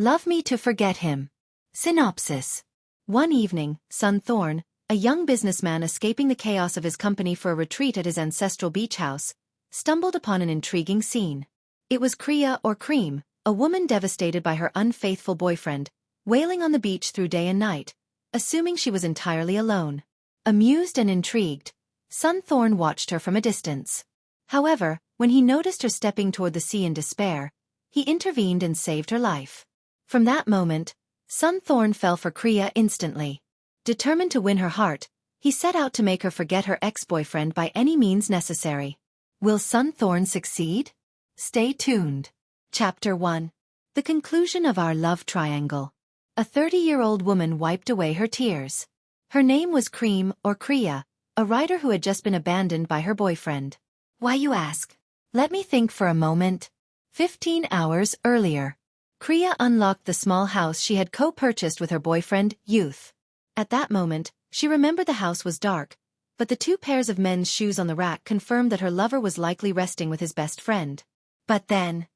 Love me to forget him. Synopsis. One evening, Sunthorn, a young businessman escaping the chaos of his company for a retreat at his ancestral beach house, stumbled upon an intriguing scene. It was Kriya or Cream, a woman devastated by her unfaithful boyfriend, wailing on the beach through day and night, assuming she was entirely alone. Amused and intrigued, Sunthorn watched her from a distance. However, when he noticed her stepping toward the sea in despair, he intervened and saved her life. From that moment, Sunthorn fell for Kriya instantly. Determined to win her heart, he set out to make her forget her ex-boyfriend by any means necessary. Will Sunthorn succeed? Stay tuned. Chapter 1. The conclusion of our love triangle. A 30-year-old woman wiped away her tears. Her name was Cream or Kriya, a writer who had just been abandoned by her boyfriend. Why, you ask? Let me think for a moment. 15 hours earlier, Kriya unlocked the small house she had co-purchased with her boyfriend, Youth. At that moment, she remembered the house was dark, but the 2 pairs of men's shoes on the rack confirmed that her lover was likely resting with his best friend. But then...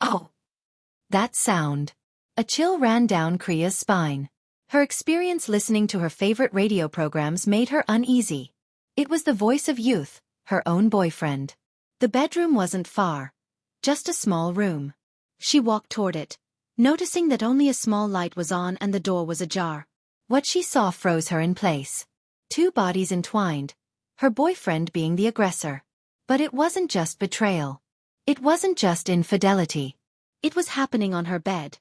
oh! That sound. A chill ran down Kriya's spine. Her experience listening to her favorite radio programs made her uneasy. It was the voice of Youth, her own boyfriend. The bedroom wasn't far. Just a small room. She walked toward it, noticing that only a small light was on and the door was ajar. What she saw froze her in place. 2 bodies entwined, her boyfriend being the aggressor. But it wasn't just betrayal. It wasn't just infidelity. It was happening on her bed.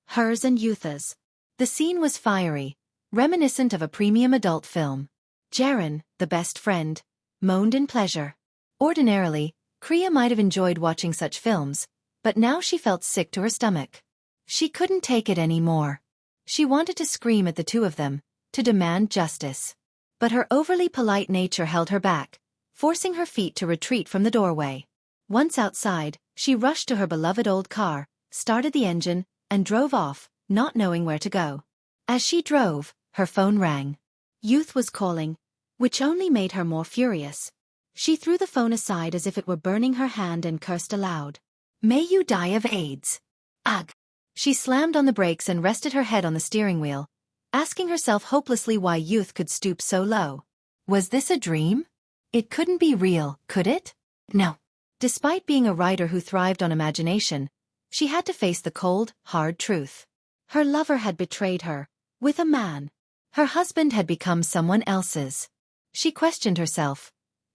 Hers and Youth's. The scene was fiery, reminiscent of a premium adult film. Jaren, the best friend, moaned in pleasure. Ordinarily, Kriya might have enjoyed watching such films, but now she felt sick to her stomach. She couldn't take it anymore. She wanted to scream at the 2 of them, to demand justice. But her overly polite nature held her back, forcing her feet to retreat from the doorway. Once outside, she rushed to her beloved old car, started the engine, and drove off, not knowing where to go. As she drove, her phone rang. Youth was calling, which only made her more furious. She threw the phone aside as if it were burning her hand and cursed aloud. May you die of AIDS. Ugh. She slammed on the brakes and rested her head on the steering wheel, asking herself hopelessly why Youth could stoop so low. Was this a dream? It couldn't be real, could it? No. Despite being a writer who thrived on imagination, she had to face the cold, hard truth. Her lover had betrayed her, with a man. Her husband had become someone else's. She questioned herself.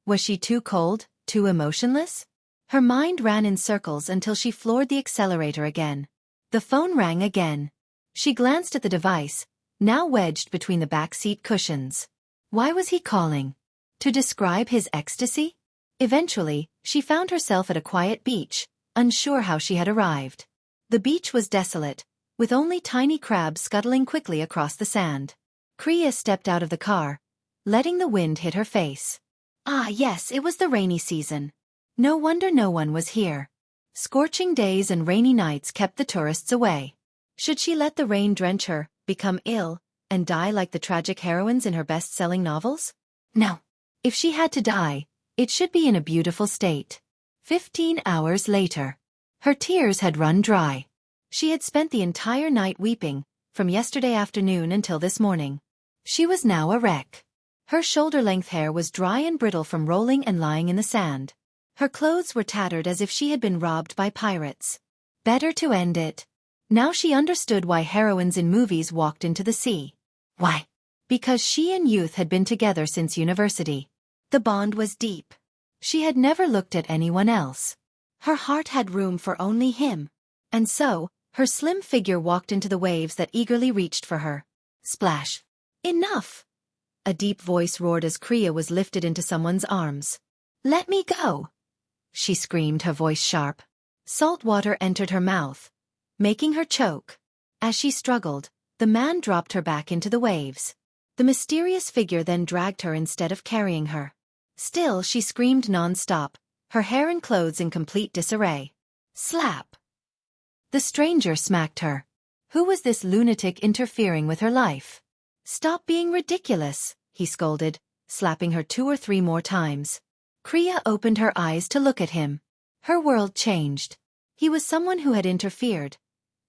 Was she too cold, too emotionless? Her mind ran in circles until she floored the accelerator again. The phone rang again. She glanced at the device, now wedged between the backseat cushions. Why was he calling? To describe his ecstasy? Eventually, she found herself at a quiet beach, unsure how she had arrived. The beach was desolate, with only tiny crabs scuttling quickly across the sand. Kriya stepped out of the car, letting the wind hit her face. Ah yes, it was the rainy season. No wonder no one was here. Scorching days and rainy nights kept the tourists away. Should she let the rain drench her, become ill, and die like the tragic heroines in her best-selling novels? No. If she had to die, it should be in a beautiful state. 15 hours later. Her tears had run dry. She had spent the entire night weeping, from yesterday afternoon until this morning. She was now a wreck. Her shoulder-length hair was dry and brittle from rolling and lying in the sand. Her clothes were tattered as if she had been robbed by pirates. Better to end it. Now she understood why heroines in movies walked into the sea. Why? Because she and Youth had been together since university. The bond was deep. She had never looked at anyone else. Her heart had room for only him. And so, her slim figure walked into the waves that eagerly reached for her. Splash. Enough! A deep voice roared as Kriya was lifted into someone's arms. Let me go! She screamed, her voice sharp. Salt water entered her mouth, making her choke. As she struggled, the man dropped her back into the waves. The mysterious figure then dragged her instead of carrying her. Still she screamed non-stop, her hair and clothes in complete disarray. Slap! The stranger smacked her. Who was this lunatic interfering with her life? Stop being ridiculous, he scolded, slapping her 2 or 3 more times. Kriya opened her eyes to look at him. Her world changed. He was someone who had interfered.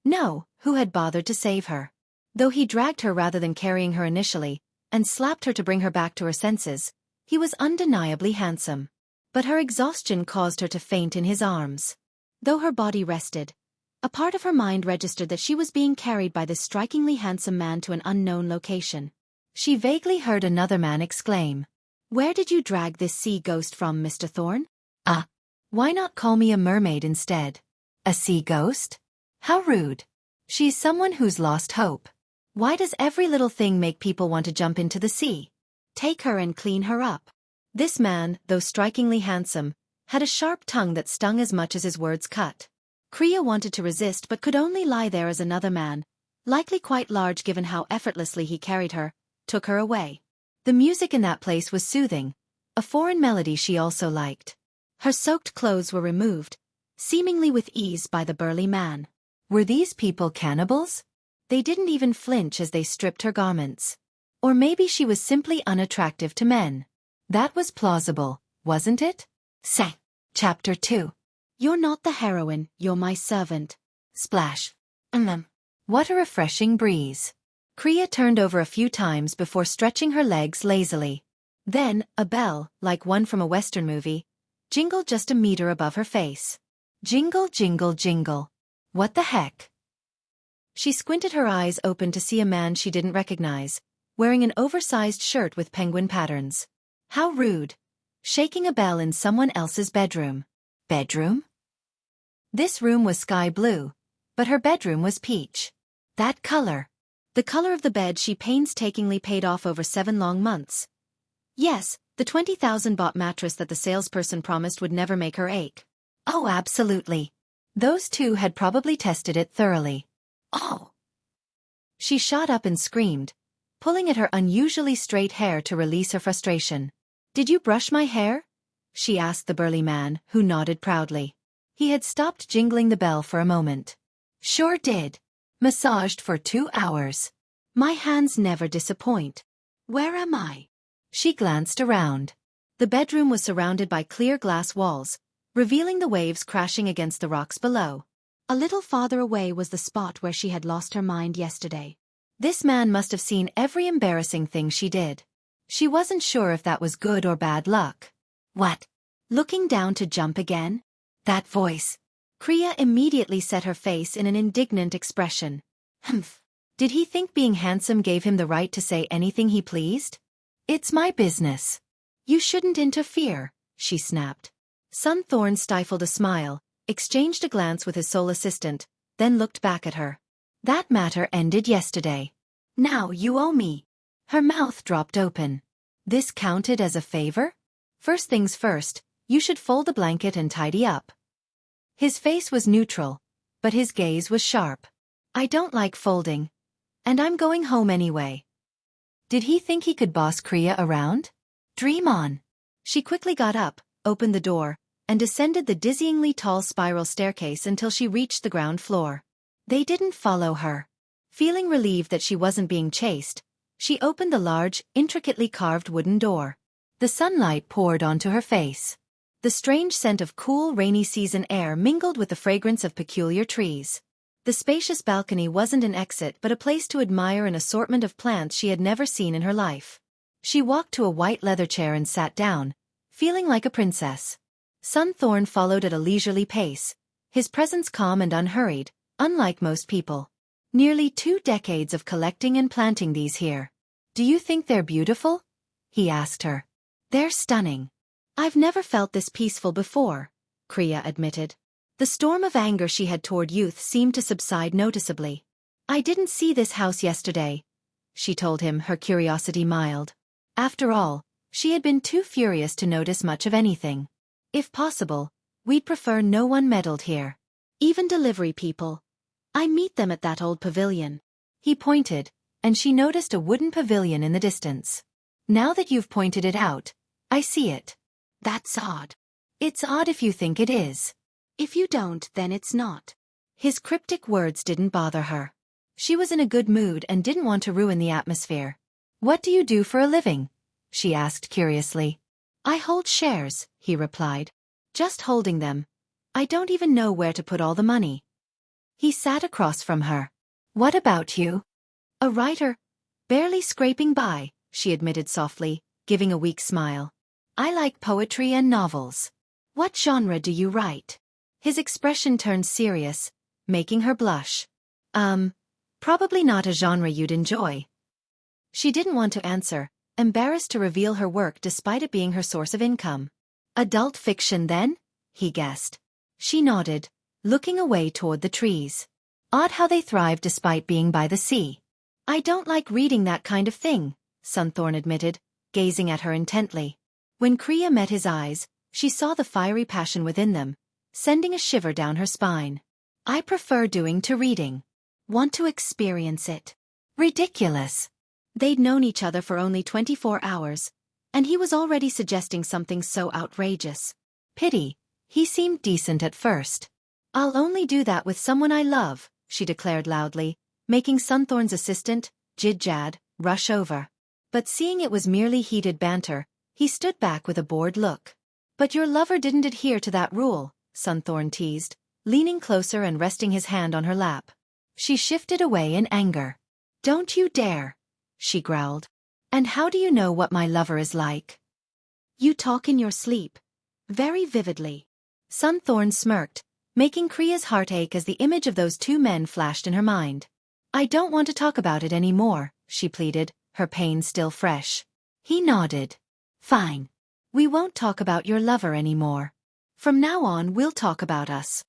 No, who had bothered to save her? Though he dragged her rather than carrying her initially, and slapped her to bring her back to her senses, he was undeniably handsome. But her exhaustion caused her to faint in his arms. Though her body rested, a part of her mind registered that she was being carried by this strikingly handsome man to an unknown location. She vaguely heard another man exclaim, "Where did you drag this sea ghost from, Mr. Thorn?" "Ah, why not call me a mermaid instead?" "A sea ghost? How rude. She's someone who's lost hope. Why does every little thing make people want to jump into the sea? Take her and clean her up." This man, though strikingly handsome, had a sharp tongue that stung as much as his words cut. Kriya wanted to resist but could only lie there as another man, likely quite large given how effortlessly he carried her, took her away. The music in that place was soothing, a foreign melody she also liked. Her soaked clothes were removed, seemingly with ease by the burly man. Were these people cannibals? They didn't even flinch as they stripped her garments. Or maybe she was simply unattractive to men. That was plausible, wasn't it? Chapter 2. You're not the heroine, you're my servant. Splash. What a refreshing breeze. Kriya turned over a few times before stretching her legs lazily. Then, a bell, like one from a Western movie, jingled just a meter above her face. Jingle, jingle, jingle. What the heck? She squinted her eyes open to see a man she didn't recognize, wearing an oversized shirt with penguin patterns. How rude. Shaking a bell in someone else's bedroom. Bedroom? This room was sky blue, but her bedroom was peach. That color. The color of the bed she painstakingly paid off over 7 long months. Yes, the 20,000 baht mattress that the salesperson promised would never make her ache. Oh, absolutely. Those two had probably tested it thoroughly. Oh! She shot up and screamed, pulling at her unusually straight hair to release her frustration. "Did you brush my hair?" she asked the burly man, who nodded proudly. He had stopped jingling the bell for a moment. "Sure did. Massaged for 2 hours. My hands never disappoint. Where am I?" She glanced around. The bedroom was surrounded by clear glass walls, revealing the waves crashing against the rocks below. A little farther away was the spot where she had lost her mind yesterday. This man must have seen every embarrassing thing she did. She wasn't sure if that was good or bad luck. What? Looking down to jump again? That voice. Kriya immediately set her face in an indignant expression. Humph. Did he think being handsome gave him the right to say anything he pleased? "It's my business. You shouldn't interfere," she snapped. Sunthorn stifled a smile, exchanged a glance with his sole assistant, then looked back at her. "That matter ended yesterday. Now you owe me." Her mouth dropped open. This counted as a favor? "First things first, you should fold the blanket and tidy up." His face was neutral, but his gaze was sharp. "I don't like folding. And I'm going home anyway." Did he think he could boss Kriya around? Dream on. She quickly got up, opened the door, and descended the dizzyingly tall spiral staircase until she reached the ground floor. They didn't follow her. Feeling relieved that she wasn't being chased, she opened the large, intricately carved wooden door. The sunlight poured onto her face. The strange scent of cool, rainy season air mingled with the fragrance of peculiar trees. The spacious balcony wasn't an exit but a place to admire an assortment of plants she had never seen in her life. She walked to a white leather chair and sat down, feeling like a princess. Sunthorn followed at a leisurely pace, his presence calm and unhurried, unlike most people. "Nearly 2 decades of collecting and planting these here. Do you think they're beautiful?" he asked her. "They're stunning. I've never felt this peaceful before," Kriya admitted. The storm of anger she had toward youth seemed to subside noticeably. "I didn't see this house yesterday," she told him, her curiosity mild. After all, she had been too furious to notice much of anything. "If possible, we'd prefer no one meddled here. Even delivery people. I meet them at that old pavilion." He pointed, and she noticed a wooden pavilion in the distance. "Now that you've pointed it out, I see it." "That's odd." "It's odd if you think it is. If you don't, then it's not." His cryptic words didn't bother her. She was in a good mood and didn't want to ruin the atmosphere. "What do you do for a living?" she asked curiously. "I hold shares," he replied. "Just holding them. I don't even know where to put all the money." He sat across from her. What about you? A writer. Barely scraping by, she admitted softly, giving a weak smile. I like poetry and novels. What genre do you write? His expression turned serious, making her blush. Probably not a genre you'd enjoy. She didn't want to answer, embarrassed to reveal her work despite it being her source of income. Adult fiction then? He guessed. She nodded, looking away toward the trees. Odd how they thrive despite being by the sea. I don't like reading that kind of thing, Sunthorn admitted, gazing at her intently. When Kriya met his eyes, she saw the fiery passion within them, sending a shiver down her spine. I prefer doing to reading. Want to experience it. Ridiculous. They'd known each other for only 24 hours, and he was already suggesting something so outrageous. Pity. He seemed decent at first. I'll only do that with someone I love, she declared loudly, making Sunthorn's assistant, Jid-Jad, rush over. But seeing it was merely heated banter, he stood back with a bored look. But your lover didn't adhere to that rule, Sunthorn teased, leaning closer and resting his hand on her lap. She shifted away in anger. Don't you dare, she growled. And how do you know what my lover is like? You talk in your sleep. Very vividly. Sunthorn smirked, making Kriya's heart ache as the image of those two men flashed in her mind. I don't want to talk about it anymore, she pleaded, her pain still fresh. He nodded. Fine. We won't talk about your lover anymore. From now on we'll talk about us.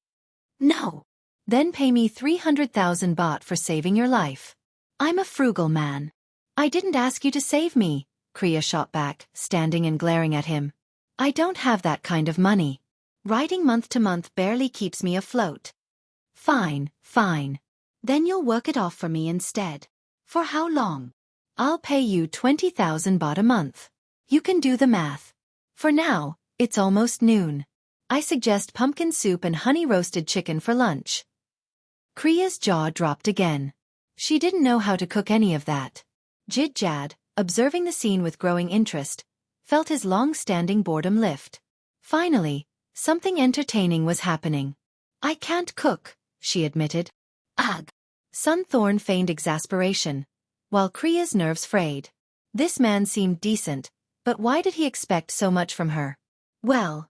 No. Then pay me 300,000 baht for saving your life. I'm a frugal man. I didn't ask you to save me, Kriya shot back, standing and glaring at him. I don't have that kind of money. Writing month to month barely keeps me afloat. Fine, fine. Then you'll work it off for me instead. For how long? I'll pay you 20,000 baht a month. You can do the math. For now, it's almost noon. I suggest pumpkin soup and honey-roasted chicken for lunch. Kriya's jaw dropped again. She didn't know how to cook any of that. Jid-Jad, observing the scene with growing interest, felt his long-standing boredom lift. Finally, something entertaining was happening. I can't cook, she admitted. Ugh. Sunthorn feigned exasperation, while Kriya's nerves frayed. This man seemed decent, but why did he expect so much from her? Well,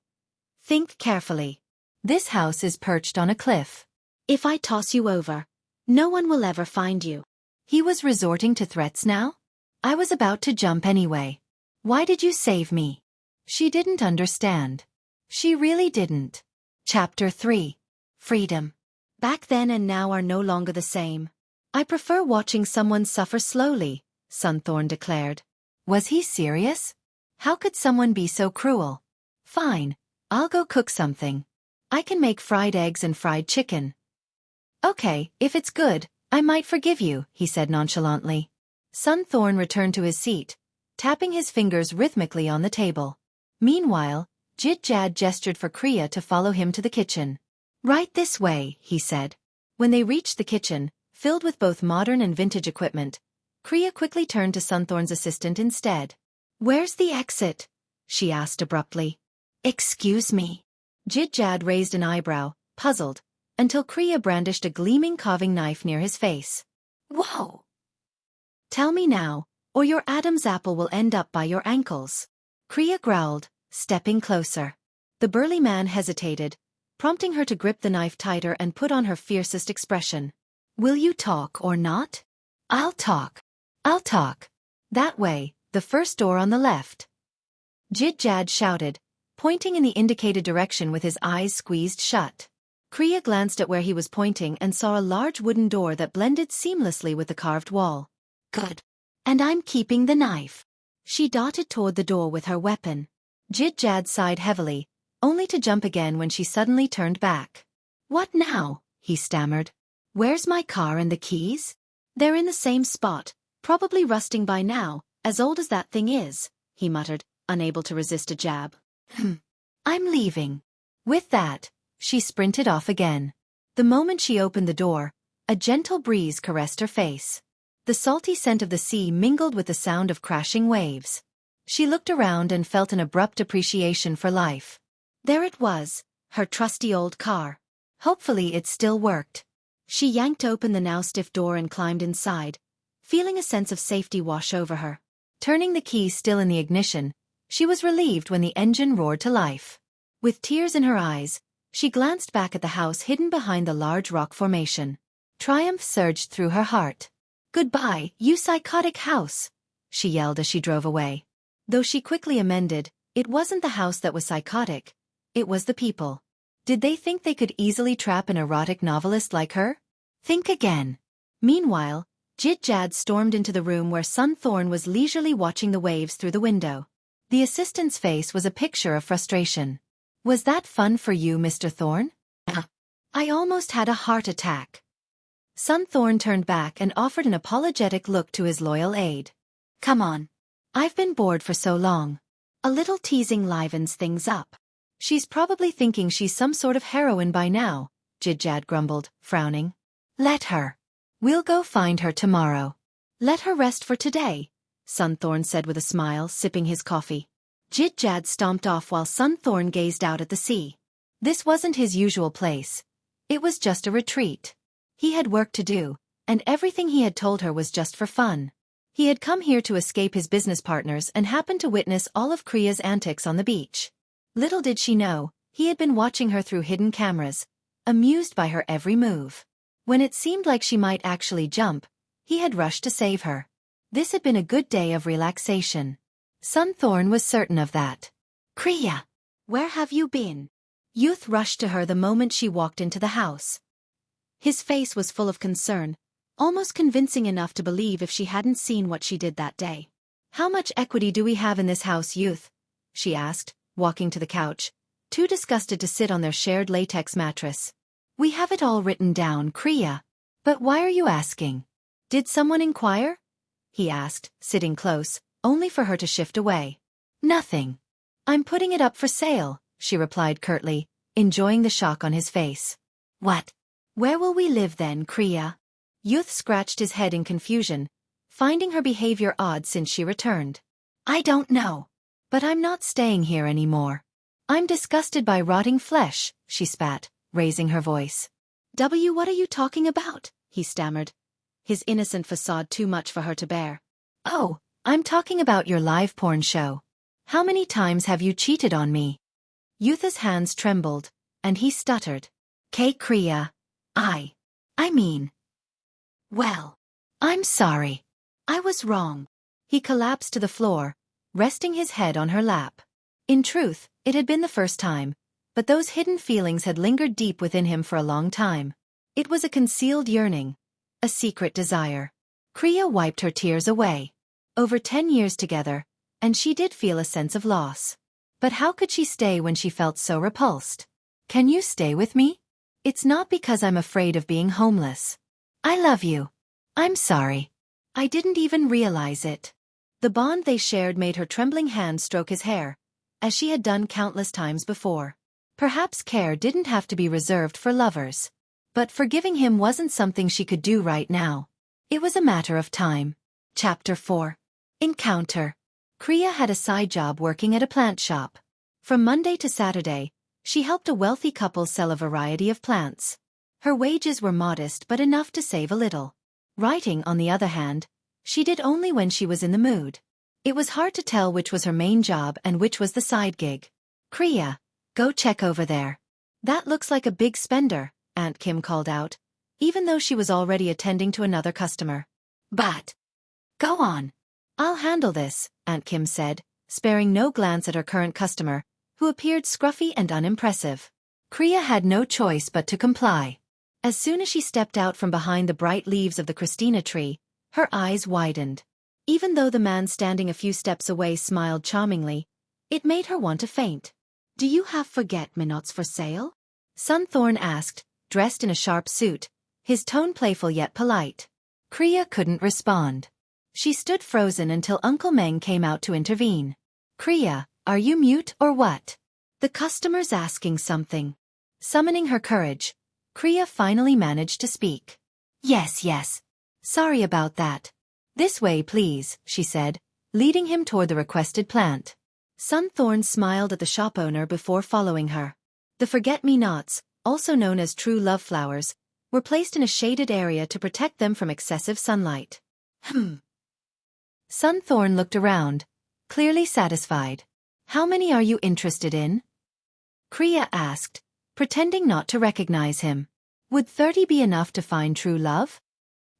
think carefully. This house is perched on a cliff. If I toss you over, no one will ever find you. He was resorting to threats now? I was about to jump anyway. Why did you save me? She didn't understand. She really didn't. Chapter 3. Freedom. Back then and now are no longer the same. I prefer watching someone suffer slowly, Sunthorn declared. Was he serious? How could someone be so cruel? Fine, I'll go cook something. I can make fried eggs and fried chicken. Okay, if it's good, I might forgive you, he said nonchalantly. Sunthorn returned to his seat, tapping his fingers rhythmically on the table. Meanwhile, Jid-Jad gestured for Kriya to follow him to the kitchen. Right this way, he said. When they reached the kitchen, filled with both modern and vintage equipment, Kriya quickly turned to Sunthorn's assistant instead. Where's the exit? She asked abruptly. Excuse me. Jid-Jad raised an eyebrow, puzzled, until Kriya brandished a gleaming carving knife near his face. Whoa! Tell me now, or your Adam's apple will end up by your ankles. Kriya growled, stepping closer. The burly man hesitated, prompting her to grip the knife tighter and put on her fiercest expression. Will you talk or not? I'll talk. I'll talk. That way, the first door on the left. Jid-Jad shouted, pointing in the indicated direction with his eyes squeezed shut. Kriya glanced at where he was pointing and saw a large wooden door that blended seamlessly with the carved wall. Good. And I'm keeping the knife. She darted toward the door with her weapon. Jid-Jad sighed heavily, only to jump again when she suddenly turned back. What now? He stammered. Where's my car and the keys? They're in the same spot, probably rusting by now, as old as that thing is, he muttered, unable to resist a jab. I'm leaving. With that, she sprinted off again. The moment she opened the door, a gentle breeze caressed her face. The salty scent of the sea mingled with the sound of crashing waves. She looked around and felt an abrupt appreciation for life. There it was, her trusty old car. Hopefully it still worked. She yanked open the now stiff door and climbed inside, feeling a sense of safety wash over her. Turning the key still in the ignition, she was relieved when the engine roared to life. With tears in her eyes, she glanced back at the house hidden behind the large rock formation. Triumph surged through her heart. "Goodbye, you psychotic house," she yelled as she drove away. Though she quickly amended, it wasn't the house that was psychotic, it was the people. Did they think they could easily trap an erotic novelist like her? Think again. Meanwhile, Jid-Jad stormed into the room where Sunthorn was leisurely watching the waves through the window. The assistant's face was a picture of frustration. "Was that fun for you, Mr. Thorn?" "I almost had a heart attack." Sunthorn turned back and offered an apologetic look to his loyal aide. "Come on. I've been bored for so long. A little teasing livens things up." "She's probably thinking she's some sort of heroine by now," Jid-Jad grumbled, frowning. "Let her. We'll go find her tomorrow." "Let her rest for today," Sunthorn said with a smile, sipping his coffee. Jid-Jad stomped off while Sunthorn gazed out at the sea. This wasn't his usual place. It was just a retreat. He had work to do, and everything he had told her was just for fun. He had come here to escape his business partners and happened to witness all of Kriya's antics on the beach. Little did she know, he had been watching her through hidden cameras, amused by her every move. When it seemed like she might actually jump, he had rushed to save her. This had been a good day of relaxation. Sunthorn was certain of that. "Kriya, where have you been?" Youth rushed to her the moment she walked into the house. His face was full of concern, almost convincing enough to believe if she hadn't seen what she did that day. "How much equity do we have in this house, Youth?" she asked, walking to the couch, too disgusted to sit on their shared latex mattress. "We have it all written down, Kriya. But why are you asking?" "Did someone inquire?" he asked, sitting close, only for her to shift away. "Nothing. I'm putting it up for sale," she replied curtly, enjoying the shock on his face. "What? Where will we live then, Kriya?" Youth scratched his head in confusion, finding her behavior odd since she returned. "I don't know. But I'm not staying here anymore. I'm disgusted by rotting flesh," she spat, raising her voice. What are you talking about?" he stammered, his innocent facade too much for her to bear. "Oh, I'm talking about your live porn show. How many times have you cheated on me?" Youth's hands trembled, and he stuttered. Kriya. I mean. Well, I'm sorry. I was wrong." He collapsed to the floor, resting his head on her lap. In truth, it had been the first time, but those hidden feelings had lingered deep within him for a long time. It was a concealed yearning, a secret desire. Kriya wiped her tears away. Over 10 years together, and she did feel a sense of loss. But how could she stay when she felt so repulsed? "Can you stay with me? It's not because I'm afraid of being homeless. I love you. I'm sorry. I didn't even realize it." The bond they shared made her trembling hand stroke his hair, as she had done countless times before. Perhaps care didn't have to be reserved for lovers. But forgiving him wasn't something she could do right now. It was a matter of time. Chapter 4. Encounter. Kriya had a side job working at a plant shop. From Monday to Saturday, she helped a wealthy couple sell a variety of plants. Her wages were modest but enough to save a little. Writing, on the other hand, she did only when she was in the mood. It was hard to tell which was her main job and which was the side gig. "Kriya, go check over there. That looks like a big spender," Aunt Kim called out, even though she was already attending to another customer. "But go on. I'll handle this," Aunt Kim said, sparing no glance at her current customer, who appeared scruffy and unimpressive. Kriya had no choice but to comply. As soon as she stepped out from behind the bright leaves of the Christina tree, her eyes widened. Even though the man standing a few steps away smiled charmingly, it made her want to faint. "Do you have forget-me-nots for sale?" Sunthorn asked, dressed in a sharp suit, his tone playful yet polite. Kriya couldn't respond. She stood frozen until Uncle Meng came out to intervene. "Kriya, are you mute or what? The customer's asking something." Summoning her courage, Kriya finally managed to speak. Yes. Sorry about that. This way, please," she said, leading him toward the requested plant. Sunthorn smiled at the shop owner before following her. The forget-me-nots, also known as true love flowers, were placed in a shaded area to protect them from excessive sunlight. Sunthorn looked around, clearly satisfied. How many are you interested in? Kriya asked, pretending not to recognize him. Would 30 be enough to find true love?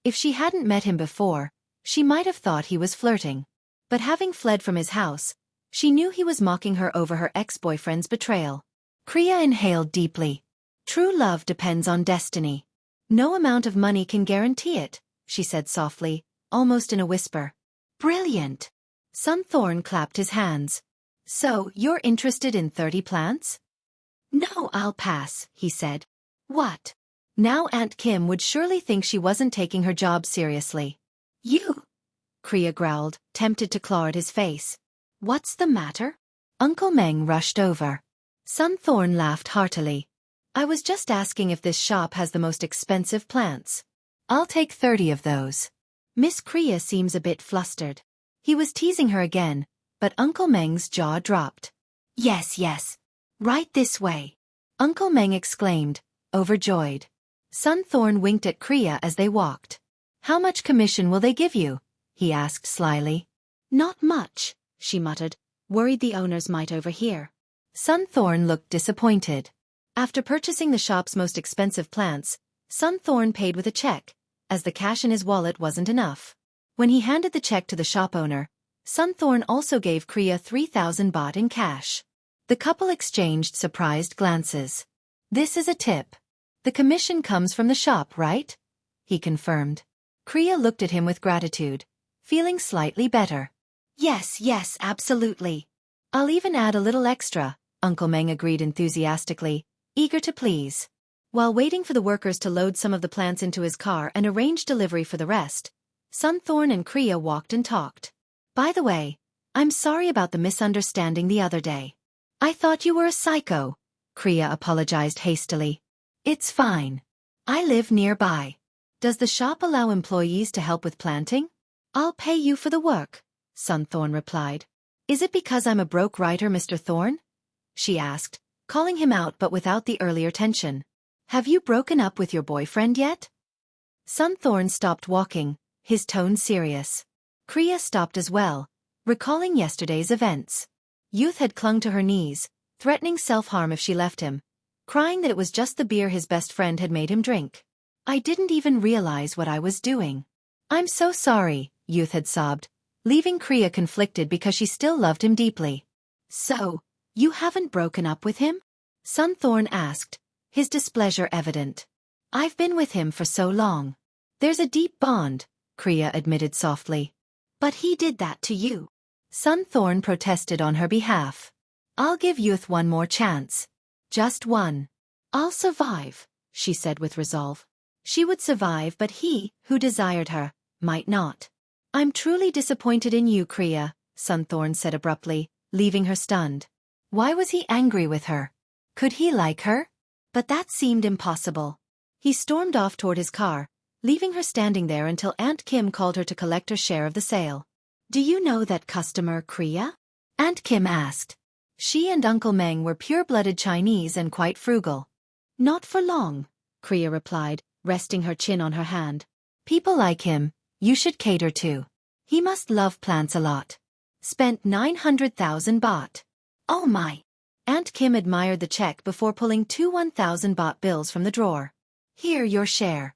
If she hadn't met him before, she might have thought he was flirting. But having fled from his house, she knew he was mocking her over her ex-boyfriend's betrayal. Kriya inhaled deeply. True love depends on destiny. No amount of money can guarantee it, she said softly, almost in a whisper. Brilliant! Sunthorn clapped his hands. So, you're interested in 30 plants? No, I'll pass, he said. What? Now Aunt Kim would surely think she wasn't taking her job seriously. You? Kriya growled, tempted to claw at his face. What's the matter? Uncle Meng rushed over. Sunthorn laughed heartily. I was just asking if this shop has the most expensive plants. I'll take 30 of those. Miss Kriya seems a bit flustered. He was teasing her again, but Uncle Meng's jaw dropped. Yes, yes. Right this way. Uncle Meng exclaimed, overjoyed. Sunthorn winked at Kriya as they walked. How much commission will they give you? He asked slyly. Not much, she muttered, worried the owners might overhear. Sunthorn looked disappointed. After purchasing the shop's most expensive plants, Sunthorn paid with a check, as the cash in his wallet wasn't enough. When he handed the check to the shop owner, Sunthorn also gave Kriya 3,000 baht in cash. The couple exchanged surprised glances. This is a tip. The commission comes from the shop, right? He confirmed. Kriya looked at him with gratitude, feeling slightly better. Yes, yes, absolutely. I'll even add a little extra, Uncle Meng agreed enthusiastically, eager to please. While waiting for the workers to load some of the plants into his car and arrange delivery for the rest, Sunthorn and Kriya walked and talked. By the way, I'm sorry about the misunderstanding the other day. I thought you were a psycho, Kriya apologized hastily. It's fine. I live nearby. Does the shop allow employees to help with planting? I'll pay you for the work, Sunthorn replied. Is it because I'm a broke writer, Mr. Thorn? She asked, calling him out but without the earlier tension. Have you broken up with your boyfriend yet? Sunthorn stopped walking, his tone serious. Kriya stopped as well, recalling yesterday's events. Youth had clung to her knees, threatening self-harm if she left him, crying that it was just the beer his best friend had made him drink. I didn't even realize what I was doing. I'm so sorry, Youth had sobbed, leaving Kriya conflicted because she still loved him deeply. So, you haven't broken up with him? Sunthorn asked, his displeasure evident. I've been with him for so long. There's a deep bond, Kriya admitted softly. But he did that to you. Sunthorn protested on her behalf. I'll give Youth one more chance. Just one. I'll survive, she said with resolve. She would survive, but he, who desired her, might not. I'm truly disappointed in you, Kriya, Sunthorn said abruptly, leaving her stunned. Why was he angry with her? Could he like her? But that seemed impossible. He stormed off toward his car, leaving her standing there until Aunt Kim called her to collect her share of the sale. Do you know that customer, Kriya? Aunt Kim asked. She and Uncle Meng were pure-blooded Chinese and quite frugal. Not for long, Kriya replied, resting her chin on her hand. People like him, you should cater to. He must love plants a lot. Spent 900,000 baht. Oh my! Aunt Kim admired the check before pulling 2 1,000 baht bills from the drawer. Here, your share.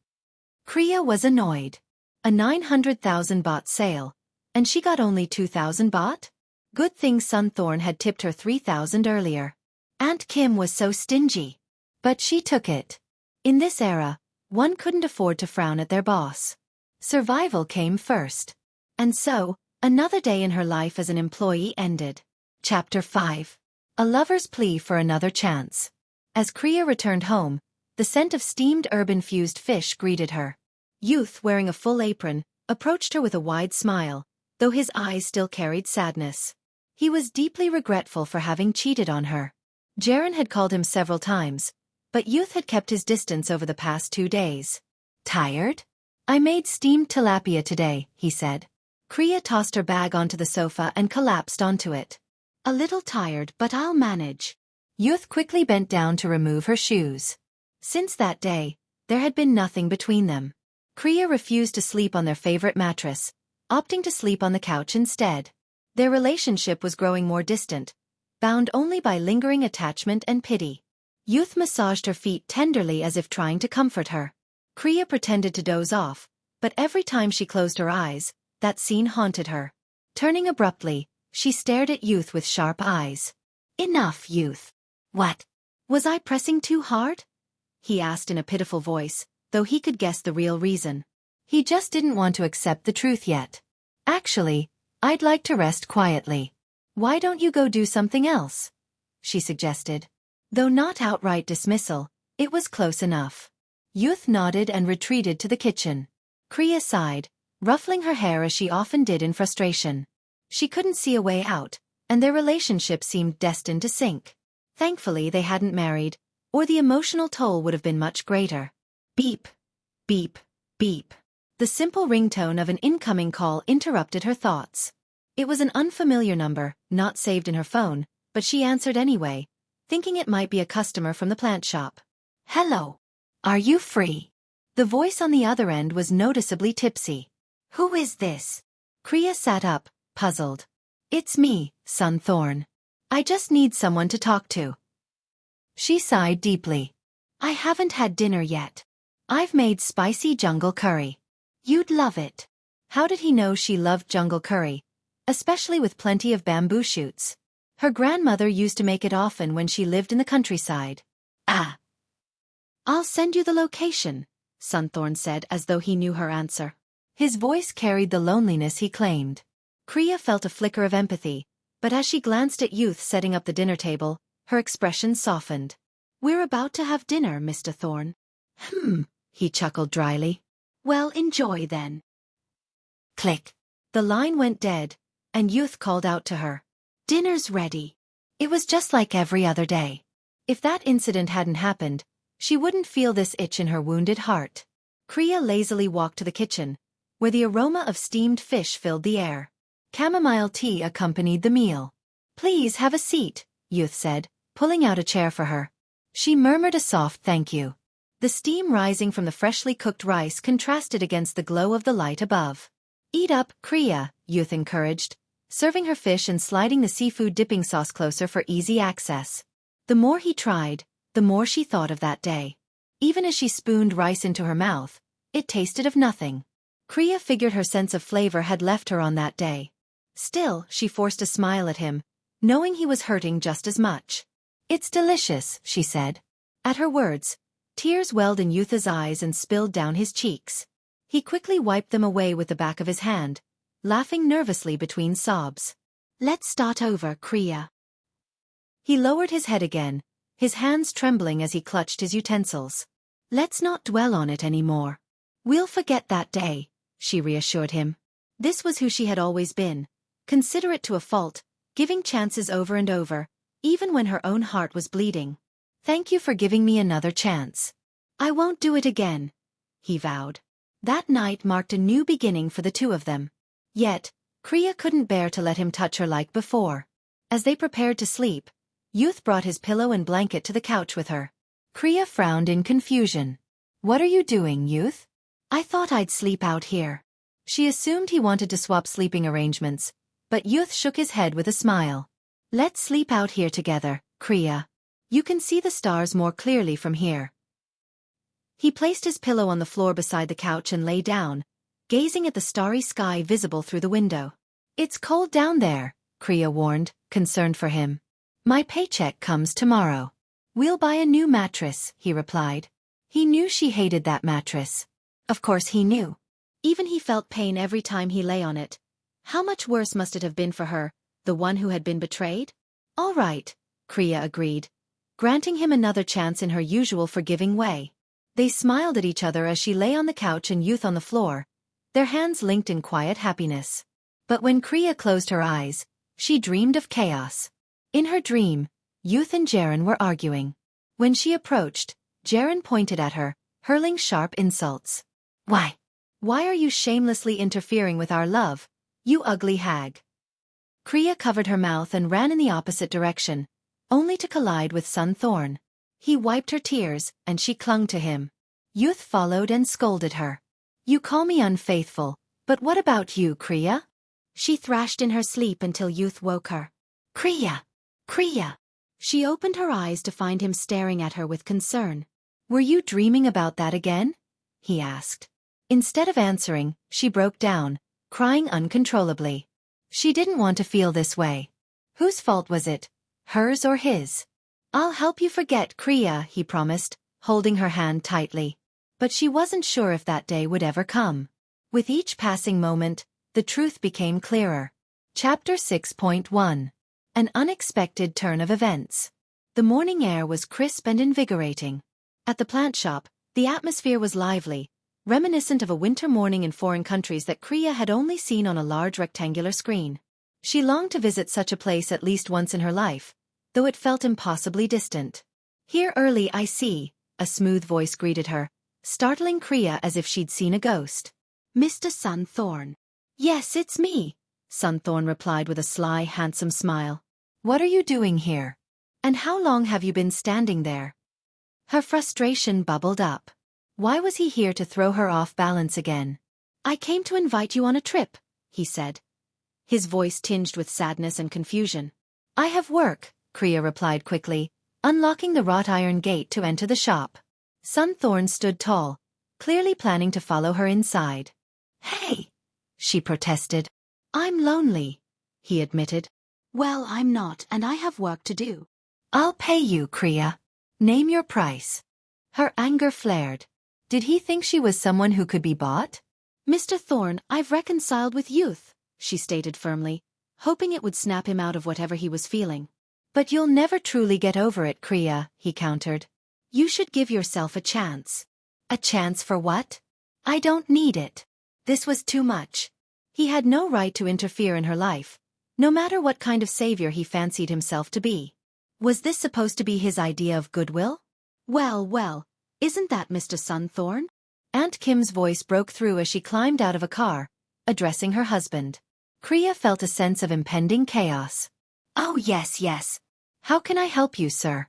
Kriya was annoyed. A 900,000 baht sale, and she got only 2,000 baht? Good thing Sunthorn had tipped her 3,000 earlier. Aunt Kim was so stingy. But she took it. In this era, one couldn't afford to frown at their boss. Survival came first. And so, another day in her life as an employee ended. Chapter 5. A lover's plea for another chance. As Kriya returned home, the scent of steamed herb-infused fish greeted her. Youth, wearing a full apron, approached her with a wide smile, though his eyes still carried sadness. He was deeply regretful for having cheated on her. Jaren had called him several times, but Youth had kept his distance over the past 2 days. Tired? I made steamed tilapia today, he said. Kriya tossed her bag onto the sofa and collapsed onto it. A little tired, but I'll manage. Youth quickly bent down to remove her shoes. Since that day, There had been nothing between them. Kriya refused to sleep on their favorite mattress, opting to sleep on the couch instead. Their relationship was growing more distant, bound only by lingering attachment and pity. Youth massaged her feet tenderly as if trying to comfort her. Kriya pretended to doze off, but every time she closed her eyes, that scene haunted her. Turning abruptly, she stared at Youth with sharp eyes. "Enough, Youth." "What? Was I pressing too hard?" he asked in a pitiful voice, though he could guess the real reason. He just didn't want to accept the truth yet. "Actually, I'd like to rest quietly. Why don't you go do something else?" she suggested. Though not outright dismissal, it was close enough. Youth nodded and retreated to the kitchen. Kriya sighed, ruffling her hair as she often did in frustration. She couldn't see a way out, and their relationship seemed destined to sink. Thankfully they hadn't married, or the emotional toll would have been much greater. Beep, beep, beep. The simple ringtone of an incoming call interrupted her thoughts. It was an unfamiliar number, not saved in her phone, but she answered anyway, thinking it might be a customer from the plant shop. "Hello. Are you free?" The voice on the other end was noticeably tipsy. "Who is this?" Kriya sat up, puzzled. "It's me, Sunthorn. I just need someone to talk to." She sighed deeply. "I haven't had dinner yet. I've made spicy jungle curry. You'd love it." How did he know she loved jungle curry, especially with plenty of bamboo shoots? Her grandmother used to make it often when she lived in the countryside. "Ah. I'll send you the location," Sunthorn said as though he knew her answer. His voice carried the loneliness he claimed. Kriya felt a flicker of empathy, but as she glanced at Youth setting up the dinner table, her expression softened. "We're about to have dinner, Mr. Thorn." He chuckled dryly. "Well, enjoy then." Click. The line went dead, and Youth called out to her. "Dinner's ready." It was just like every other day. If that incident hadn't happened, she wouldn't feel this itch in her wounded heart. Kriya lazily walked to the kitchen, where the aroma of steamed fish filled the air. Chamomile tea accompanied the meal. "Please have a seat," Youth said, pulling out a chair for her. She murmured a soft thank you. The steam rising from the freshly cooked rice contrasted against the glow of the light above. "Eat up, Kriya," Youth encouraged, serving her fish and sliding the seafood dipping sauce closer for easy access. The more he tried, the more she thought of that day. Even as she spooned rice into her mouth, it tasted of nothing. Kriya figured her sense of flavor had left her on that day. Still, she forced a smile at him, knowing he was hurting just as much. "It's delicious," she said. At her words, tears welled in Youth's eyes and spilled down his cheeks. He quickly wiped them away with the back of his hand, laughing nervously between sobs. "Let's start over, Kriya." He lowered his head again, his hands trembling as he clutched his utensils. "Let's not dwell on it anymore. We'll forget that day," she reassured him. This was who she had always been, considerate to a fault, giving chances over and over, even when her own heart was bleeding. "Thank you for giving me another chance. I won't do it again," he vowed. That night marked a new beginning for the two of them. Yet, Kriya couldn't bear to let him touch her like before. As they prepared to sleep, Youth brought his pillow and blanket to the couch with her. Kriya frowned in confusion. "What are you doing, Youth?" "I thought I'd sleep out here." She assumed he wanted to swap sleeping arrangements, but Youth shook his head with a smile. "Let's sleep out here together, Kriya. You can see the stars more clearly from here." He placed his pillow on the floor beside the couch and lay down, gazing at the starry sky visible through the window. "It's cold down there," Kriya warned, concerned for him. "My paycheck comes tomorrow. We'll buy a new mattress," he replied. He knew she hated that mattress. Of course he knew. Even he felt pain every time he lay on it. How much worse must it have been for her, the one who had been betrayed? "All right," Kriya agreed, granting him another chance in her usual forgiving way. They smiled at each other as she lay on the couch and Youth on the floor, their hands linked in quiet happiness. But when Kriya closed her eyes, she dreamed of chaos. In her dream, Youth and Jaren were arguing. When she approached, Jaren pointed at her, hurling sharp insults. Why are you shamelessly interfering with our love, you ugly hag?" Kriya covered her mouth and ran in the opposite direction, only to collide with Sunthorn. He wiped her tears, and she clung to him. Youth followed and scolded her. You call me unfaithful, but what about you, Kriya? She thrashed in her sleep until Youth woke her. Kriya! Kriya! She opened her eyes to find him staring at her with concern. Were you dreaming about that again? He asked. Instead of answering, she broke down, crying uncontrollably. She didn't want to feel this way. Whose fault was it? Hers or his? I'll help you forget, Kriya, he promised, holding her hand tightly. But she wasn't sure if that day would ever come. With each passing moment, the truth became clearer. Chapter 6.1. An unexpected turn of events. The morning air was crisp and invigorating. At the plant shop, the atmosphere was lively, reminiscent of a winter morning in foreign countries that Kriya had only seen on a large rectangular screen. She longed to visit such a place at least once in her life, though it felt impossibly distant. Here early, I see, a smooth voice greeted her, startling Kriya as if she'd seen a ghost. Mr. Sunthorn. Yes, it's me, Sunthorn replied with a sly, handsome smile. What are you doing here? And how long have you been standing there? Her frustration bubbled up. Why was he here to throw her off balance again? I came to invite you on a trip, he said, his voice tinged with sadness and confusion. I have work, Kriya replied quickly, unlocking the wrought iron gate to enter the shop. Sunthorn stood tall, clearly planning to follow her inside. Hey, she protested. I'm lonely, he admitted. Well, I'm not, and I have work to do. I'll pay you, Kriya. Name your price. Her anger flared. Did he think she was someone who could be bought? Mr. Thorn, I've reconciled with Youth, she stated firmly, hoping it would snap him out of whatever he was feeling. But you'll never truly get over it, Kriya, he countered. You should give yourself a chance. A chance for what? I don't need it. This was too much. He had no right to interfere in her life, no matter what kind of savior he fancied himself to be. Was this supposed to be his idea of goodwill? Well, isn't that Mr. Sunthorn? Aunt Kim's voice broke through as she climbed out of a car, addressing her husband. Kriya felt a sense of impending chaos. Oh yes. How can I help you, sir?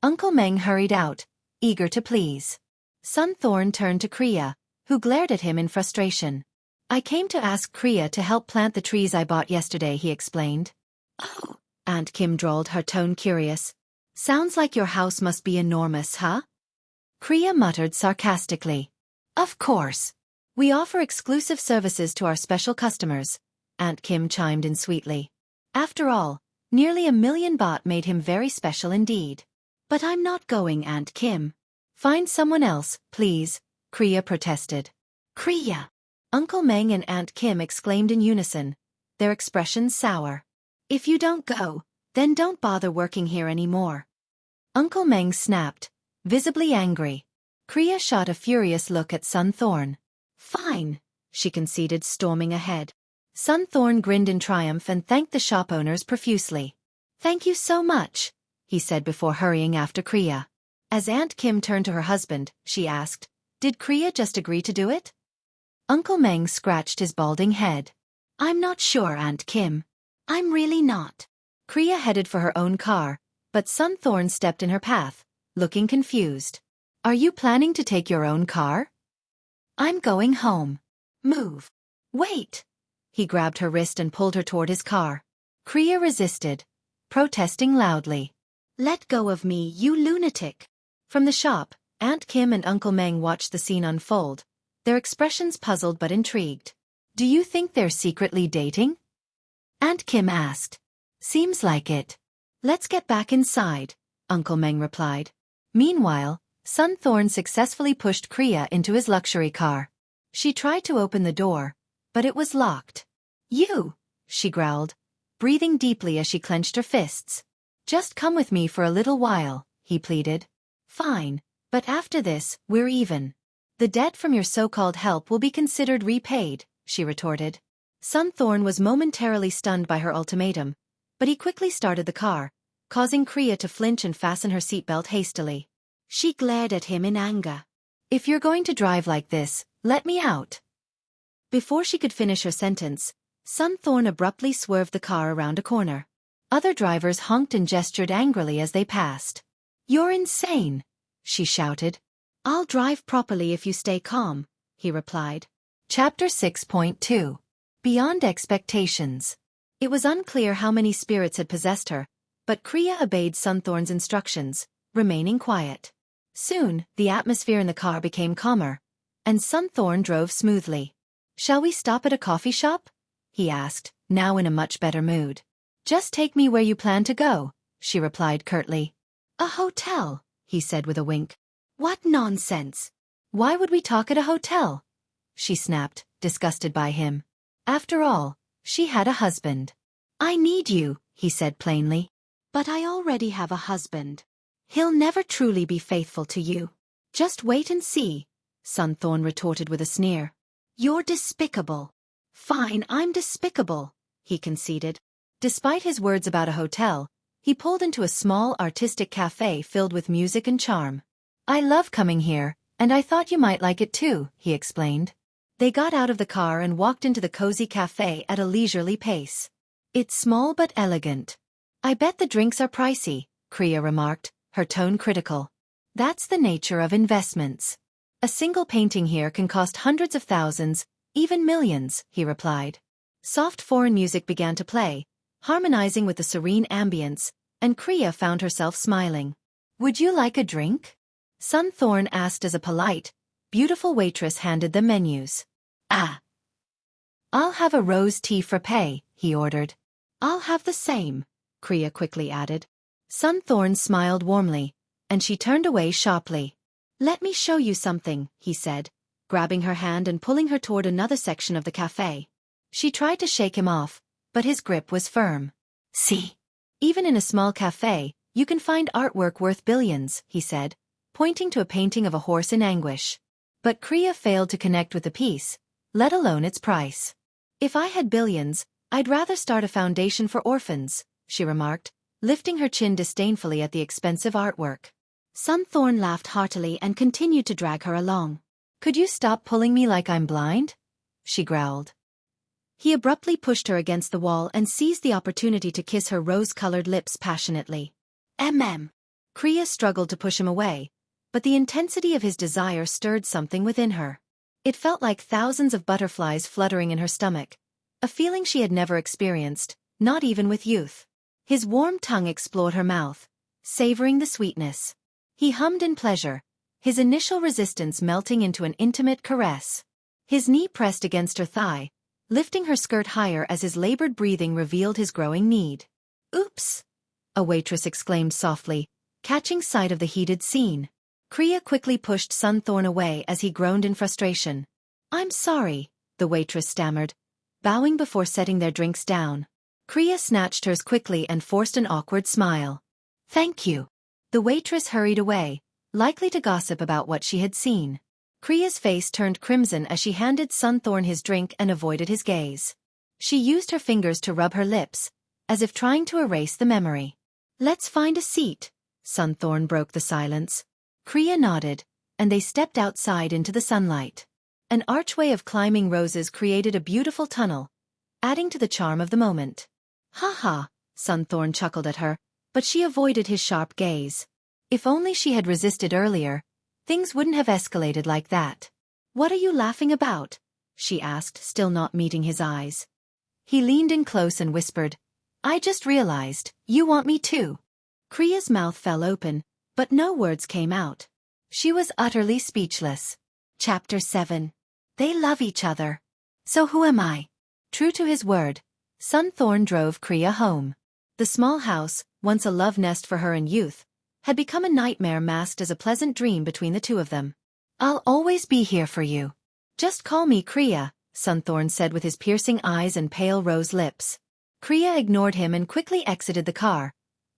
Uncle Meng hurried out, eager to please. Sunthorn turned to Kriya, who glared at him in frustration. I came to ask Kriya to help plant the trees I bought yesterday, he explained. Oh, Aunt Kim drawled, her tone curious. Sounds like your house must be enormous, huh? Kriya muttered sarcastically. Of course. We offer exclusive services to our special customers, Aunt Kim chimed in sweetly. After all, nearly 1,000,000 baht made him very special indeed. But I'm not going, Aunt Kim. Find someone else, please, Kriya protested. Kriya! Uncle Meng and Aunt Kim exclaimed in unison, their expressions sour. If you don't go, then don't bother working here anymore. Uncle Meng snapped, visibly angry. Kriya shot a furious look at Sunthorn. Fine, she conceded, storming ahead. Sunthorn grinned in triumph and thanked the shop owners profusely. Thank you so much, he said before hurrying after Kriya. As Aunt Kim turned to her husband, she asked, Did Kriya just agree to do it? Uncle Meng scratched his balding head. I'm not sure, Aunt Kim. I'm really not. Kriya headed for her own car, but Sunthorn stepped in her path, looking confused. Are you planning to take your own car? I'm going home. Move. Wait. He grabbed her wrist and pulled her toward his car. Kriya resisted, protesting loudly. Let go of me, you lunatic. From the shop, Aunt Kim and Uncle Meng watched the scene unfold, their expressions puzzled but intrigued. Do you think they're secretly dating? Aunt Kim asked. Seems like it. Let's get back inside, Uncle Meng replied. Meanwhile, Sunthorn successfully pushed Kriya into his luxury car. She tried to open the door, but it was locked. You, she growled, breathing deeply as she clenched her fists. Just come with me for a little while, he pleaded. Fine, but after this, we're even. The debt from your so-called help will be considered repaid, she retorted. Sunthorn was momentarily stunned by her ultimatum, but he quickly started the car, causing Kriya to flinch and fasten her seatbelt hastily. She glared at him in anger. If you're going to drive like this, let me out. Before she could finish her sentence, Sunthorn abruptly swerved the car around a corner. Other drivers honked and gestured angrily as they passed. You're insane, she shouted. I'll drive properly if you stay calm, he replied. Chapter 6.2. Beyond Expectations. It was unclear how many spirits had possessed her, but Kriya obeyed Sunthorn's instructions, remaining quiet. Soon, the atmosphere in the car became calmer, and Sunthorn drove smoothly. Shall we stop at a coffee shop? He asked, now in a much better mood. Just take me where you plan to go, she replied curtly. A hotel, he said with a wink. What nonsense! Why would we talk at a hotel? She snapped, disgusted by him. After all, she had a husband. I need you, he said plainly. But I already have a husband. He'll never truly be faithful to you. Just wait and see, Sunthorn retorted with a sneer. You're despicable. Fine, I'm despicable, he conceded. Despite his words about a hotel, he pulled into a small artistic cafe filled with music and charm. I love coming here, and I thought you might like it too, he explained. They got out of the car and walked into the cozy cafe at a leisurely pace. It's small but elegant. I bet the drinks are pricey, Kriya remarked, her tone critical. That's the nature of investments. A single painting here can cost hundreds of thousands, even millions, he replied. Soft foreign music began to play, harmonizing with the serene ambience, and Kriya found herself smiling. Would you like a drink? Sunthorn asked as a polite, beautiful waitress handed them menus. Ah. I'll have a rose tea frappé, he ordered. I'll have the same, Kriya quickly added. Sunthorn smiled warmly, and she turned away sharply. Let me show you something, he said, grabbing her hand and pulling her toward another section of the cafe. She tried to shake him off, but his grip was firm. See? Even in a small cafe, you can find artwork worth billions, he said, pointing to a painting of a horse in anguish. But Kriya failed to connect with the piece, let alone its price. If I had billions, I'd rather start a foundation for orphans, she remarked, lifting her chin disdainfully at the expensive artwork. Sunthorn laughed heartily and continued to drag her along. Could you stop pulling me like I'm blind? She growled. He abruptly pushed her against the wall and seized the opportunity to kiss her rose-colored lips passionately. Kriya struggled to push him away, but the intensity of his desire stirred something within her. It felt like thousands of butterflies fluttering in her stomach, a feeling she had never experienced, not even with youth. His warm tongue explored her mouth, savoring the sweetness. He hummed in pleasure, his initial resistance melting into an intimate caress. His knee pressed against her thigh, lifting her skirt higher as his labored breathing revealed his growing need. Oops! A waitress exclaimed softly, catching sight of the heated scene. Kriya quickly pushed Sunthorn away as he groaned in frustration. I'm sorry, the waitress stammered, bowing before setting their drinks down. Kriya snatched hers quickly and forced an awkward smile. Thank you. The waitress hurried away, likely to gossip about what she had seen. Kriya's face turned crimson as she handed Sunthorn his drink and avoided his gaze. She used her fingers to rub her lips, as if trying to erase the memory. Let's find a seat, Sunthorn broke the silence. Kriya nodded, and they stepped outside into the sunlight. An archway of climbing roses created a beautiful tunnel, adding to the charm of the moment. Ha ha, Sunthorn chuckled at her, but she avoided his sharp gaze. If only she had resisted earlier, things wouldn't have escalated like that. What are you laughing about? She asked, still not meeting his eyes. He leaned in close and whispered, I just realized, you want me too. Kriya's mouth fell open, but no words came out. She was utterly speechless. Chapter 7. They love each other. So who am I? True to his word, Sunthorn drove Kriya home. The small house, once a love nest for her in youth, had become a nightmare masked as a pleasant dream between the two of them. I'll always be here for you. Just call me Kriya, Sunthorn said with his piercing eyes and pale rose lips. Kriya ignored him and quickly exited the car,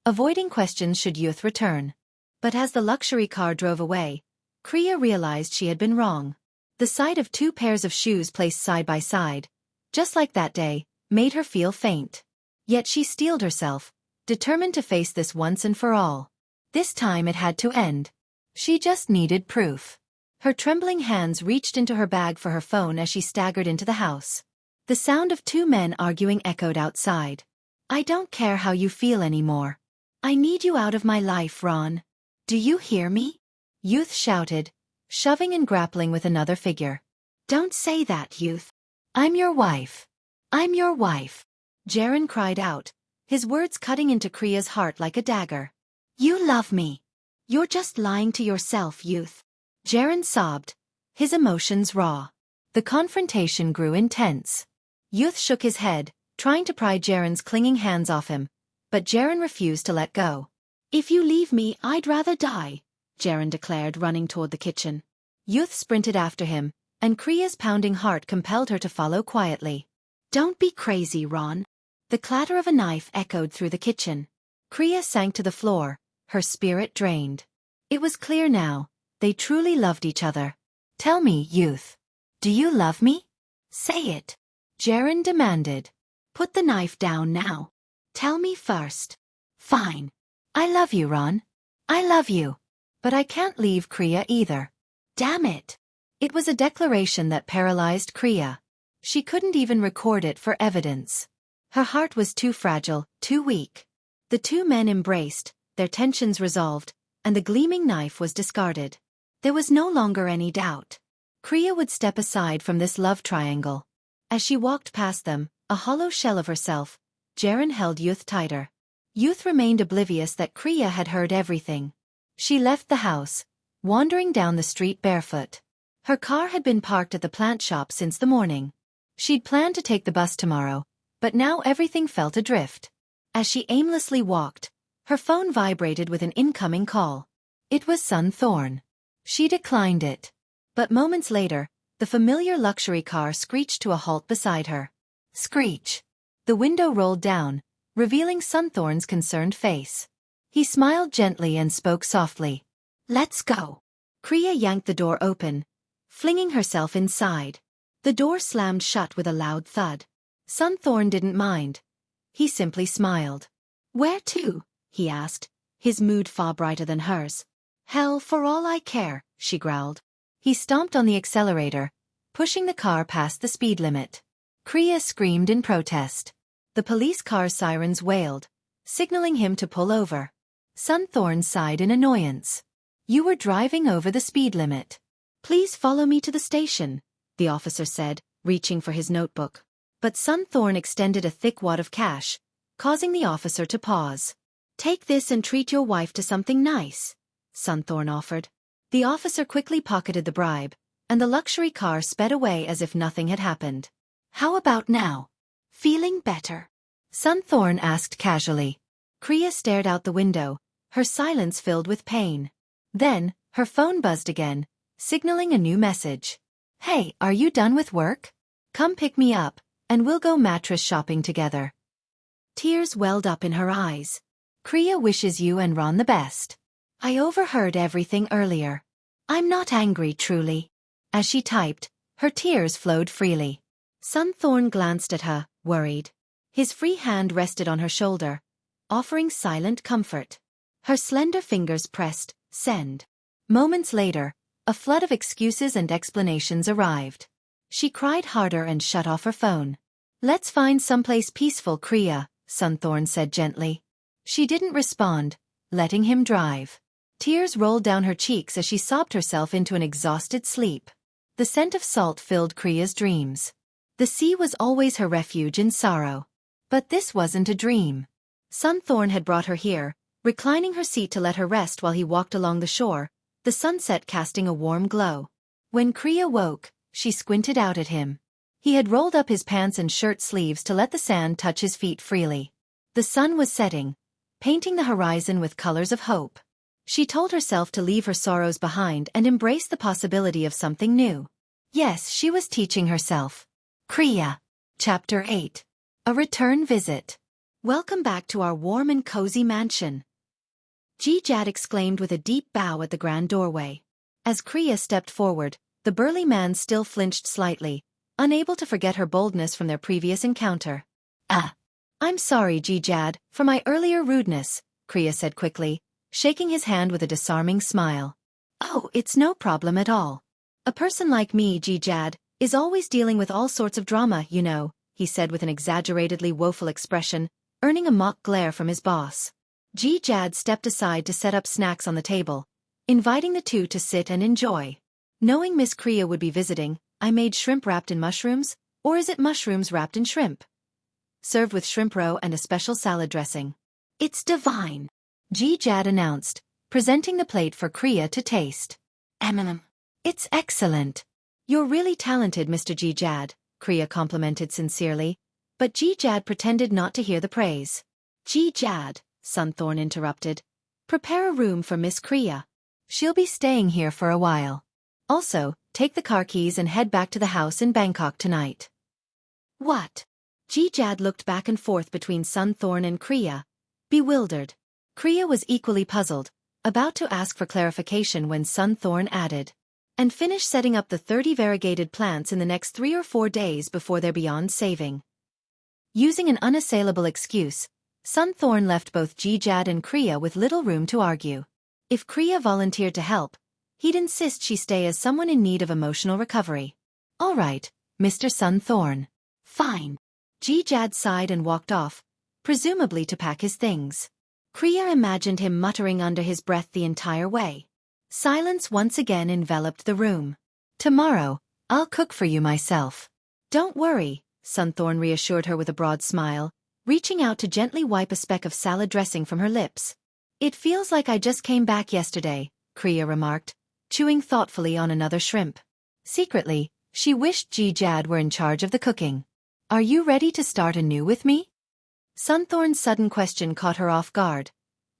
avoiding questions should youth return. But as the luxury car drove away, Kriya realized she had been wrong. The sight of two pairs of shoes placed side by side, just like that day, made her feel faint. Yet she steeled herself, determined to face this once and for all. This time it had to end. She just needed proof. Her trembling hands reached into her bag for her phone as she staggered into the house. The sound of two men arguing echoed outside. I don't care how you feel anymore. I need you out of my life, Ron. Do you hear me? Youth shouted, shoving and grappling with another figure. "Don't say that, youth. I'm your wife. I'm your wife," Jaren cried out, his words cutting into Kriya's heart like a dagger. "You love me. You're just lying to yourself, youth," Jaren sobbed, his emotions raw. The confrontation grew intense. Youth shook his head, trying to pry Jaren's clinging hands off him, but Jaren refused to let go. "If you leave me, I'd rather die," Jaren declared, running toward the kitchen. Youth sprinted after him, and Kriya's pounding heart compelled her to follow quietly. "Don't be crazy, Ron." The clatter of a knife echoed through the kitchen. Kriya sank to the floor, her spirit drained. It was clear now, they truly loved each other. "Tell me, youth. Do you love me? Say it," Jaren demanded. "Put the knife down now. Tell me first." "Fine. I love you, Ron. I love you. But I can't leave Kriya either." "Damn it." It was a declaration that paralyzed Kriya. She couldn't even record it for evidence. Her heart was too fragile, too weak. The two men embraced, their tensions resolved, and the gleaming knife was discarded. There was no longer any doubt. Kriya would step aside from this love triangle. As she walked past them, a hollow shell of herself, Jaren held Youth tighter. Youth remained oblivious that Kriya had heard everything. She left the house, wandering down the street barefoot. Her car had been parked at the plant shop since the morning. She'd planned to take the bus tomorrow, but now everything felt adrift. As she aimlessly walked, her phone vibrated with an incoming call. It was Sunthorn. She declined it. But moments later, the familiar luxury car screeched to a halt beside her. Screech. The window rolled down, revealing Sunthorn's concerned face. He smiled gently and spoke softly. "Let's go." Kriya yanked the door open, flinging herself inside. The door slammed shut with a loud thud. Sunthorn didn't mind. He simply smiled. "Where to?" he asked, his mood far brighter than hers. "Hell, for all I care," she growled. He stomped on the accelerator, pushing the car past the speed limit. Kriya screamed in protest. The police car's sirens wailed, signaling him to pull over. Sunthorn sighed in annoyance. "You were driving over the speed limit." "Please follow me to the station," the officer said, reaching for his notebook. But Sunthorn extended a thick wad of cash, causing the officer to pause. "Take this and treat your wife to something nice," Sunthorn offered. The officer quickly pocketed the bribe, and the luxury car sped away as if nothing had happened. "How about now? Feeling better?" Sunthorn asked casually. Kriya stared out the window, her silence filled with pain. Then, her phone buzzed again, signaling a new message. "Hey, are you done with work? Come pick me up, and we'll go mattress shopping together." Tears welled up in her eyes. "Kriya wishes you and Ron the best. I overheard everything earlier. I'm not angry, truly." As she typed, her tears flowed freely. Sunthorn glanced at her, worried. His free hand rested on her shoulder, offering silent comfort. Her slender fingers pressed, send. Moments later, a flood of excuses and explanations arrived. She cried harder and shut off her phone. "Let's find someplace peaceful, Kriya," Sunthorn said gently. She didn't respond, letting him drive. Tears rolled down her cheeks as she sobbed herself into an exhausted sleep. The scent of salt filled Kriya's dreams. The sea was always her refuge in sorrow. But this wasn't a dream. Sunthorn had brought her here, reclining her seat to let her rest while he walked along the shore, the sunset casting a warm glow. When Kriya woke, she squinted out at him. He had rolled up his pants and shirt sleeves to let the sand touch his feet freely. The sun was setting, painting the horizon with colors of hope. She told herself to leave her sorrows behind and embrace the possibility of something new. Yes, she was teaching herself. Kriya. Chapter 8. A return visit. "Welcome back to our warm and cozy mansion," Jad exclaimed with a deep bow at the grand doorway. As Kriya stepped forward, the burly man still flinched slightly, unable to forget her boldness from their previous encounter. "I'm sorry, Jad, for my earlier rudeness," Kriya said quickly, shaking his hand with a disarming smile. "Oh, it's no problem at all. A person like me, Jad, is always dealing with all sorts of drama, you know," he said with an exaggeratedly woeful expression, earning a mock glare from his boss. Jad stepped aside to set up snacks on the table, inviting the two to sit and enjoy. Knowing Miss Kriya would be visiting, I made shrimp wrapped in mushrooms, or is it mushrooms wrapped in shrimp? Served with shrimp roe and a special salad dressing. It's divine, Jad announced, presenting the plate for Kriya to taste. It's excellent. You're really talented, Mr. Jad, Kriya complimented sincerely, but Jad pretended not to hear the praise. Jad, Sunthorn interrupted. Prepare a room for Miss Kriya. She'll be staying here for a while. Also, take the car keys and head back to the house in Bangkok tonight. What? Jad looked back and forth between Sunthorn and Kriya, bewildered. Kriya was equally puzzled, about to ask for clarification when Sunthorn added. And finish setting up the 30 variegated plants in the next 3 or 4 days before they're beyond saving. Using an unassailable excuse, Sunthorn left both Jad and Kriya with little room to argue. If Kriya volunteered to help, he'd insist she stay as someone in need of emotional recovery. All right, Mr. Sunthorn. Fine. Jad sighed and walked off, presumably to pack his things. Kriya imagined him muttering under his breath the entire way. Silence once again enveloped the room. Tomorrow, I'll cook for you myself. Don't worry, Sunthorn reassured her with a broad smile, reaching out to gently wipe a speck of salad dressing from her lips. It feels like I just came back yesterday, Kriya remarked, chewing thoughtfully on another shrimp. Secretly, she wished Jad were in charge of the cooking. Are you ready to start anew with me? Sunthorn's sudden question caught her off guard,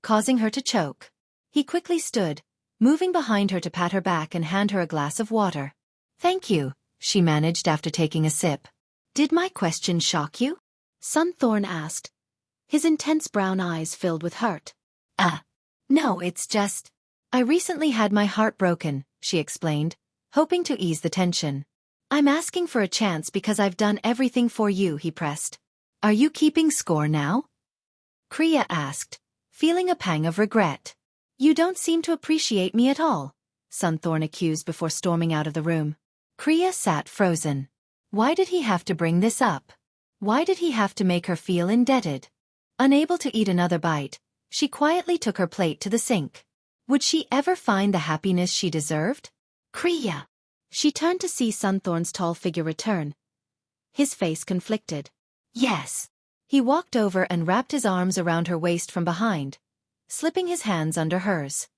causing her to choke. He quickly stood, moving behind her to pat her back and hand her a glass of water. Thank you, she managed after taking a sip. Did my question shock you? Sunthorn asked, his intense brown eyes filled with hurt. No, it's just... I recently had my heart broken, she explained, hoping to ease the tension. I'm asking for a chance because I've done everything for you, he pressed. Are you keeping score now? Kriya asked, feeling a pang of regret. You don't seem to appreciate me at all, Sunthorn accused before storming out of the room. Kriya sat frozen. Why did he have to bring this up? Why did he have to make her feel indebted? Unable to eat another bite, she quietly took her plate to the sink. Would she ever find the happiness she deserved? Kriya! She turned to see Sunthorn's tall figure return. His face conflicted. Yes. He walked over and wrapped his arms around her waist from behind, slipping his hands under hers.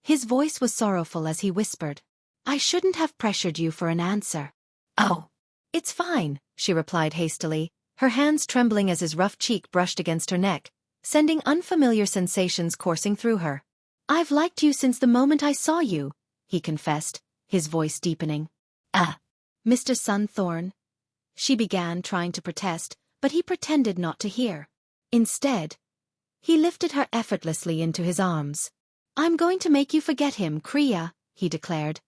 His voice was sorrowful as he whispered, I shouldn't have pressured you for an answer. Oh. It's fine, she replied hastily, her hands trembling as his rough cheek brushed against her neck, sending unfamiliar sensations coursing through her. I've liked you since the moment I saw you, he confessed, his voice deepening. Mr. Sunthorn. She began, trying to protest, but he pretended not to hear. Instead, he lifted her effortlessly into his arms. I'm going to make you forget him, Kriya, he declared,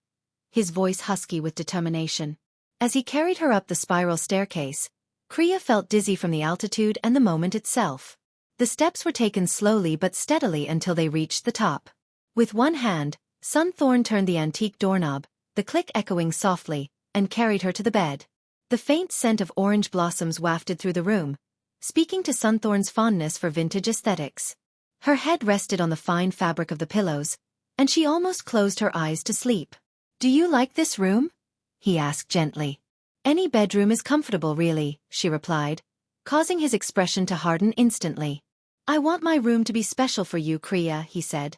his voice husky with determination. As he carried her up the spiral staircase, Kriya felt dizzy from the altitude and the moment itself. The steps were taken slowly but steadily until they reached the top. With one hand, Sunthorn turned the antique doorknob, the click echoing softly, and carried her to the bed. The faint scent of orange blossoms wafted through the room, speaking to Sunthorn's fondness for vintage aesthetics. Her head rested on the fine fabric of the pillows, and she almost closed her eyes to sleep. Do you like this room? He asked gently. Any bedroom is comfortable, really, she replied, causing his expression to harden instantly. I want my room to be special for you, Kriya, he said,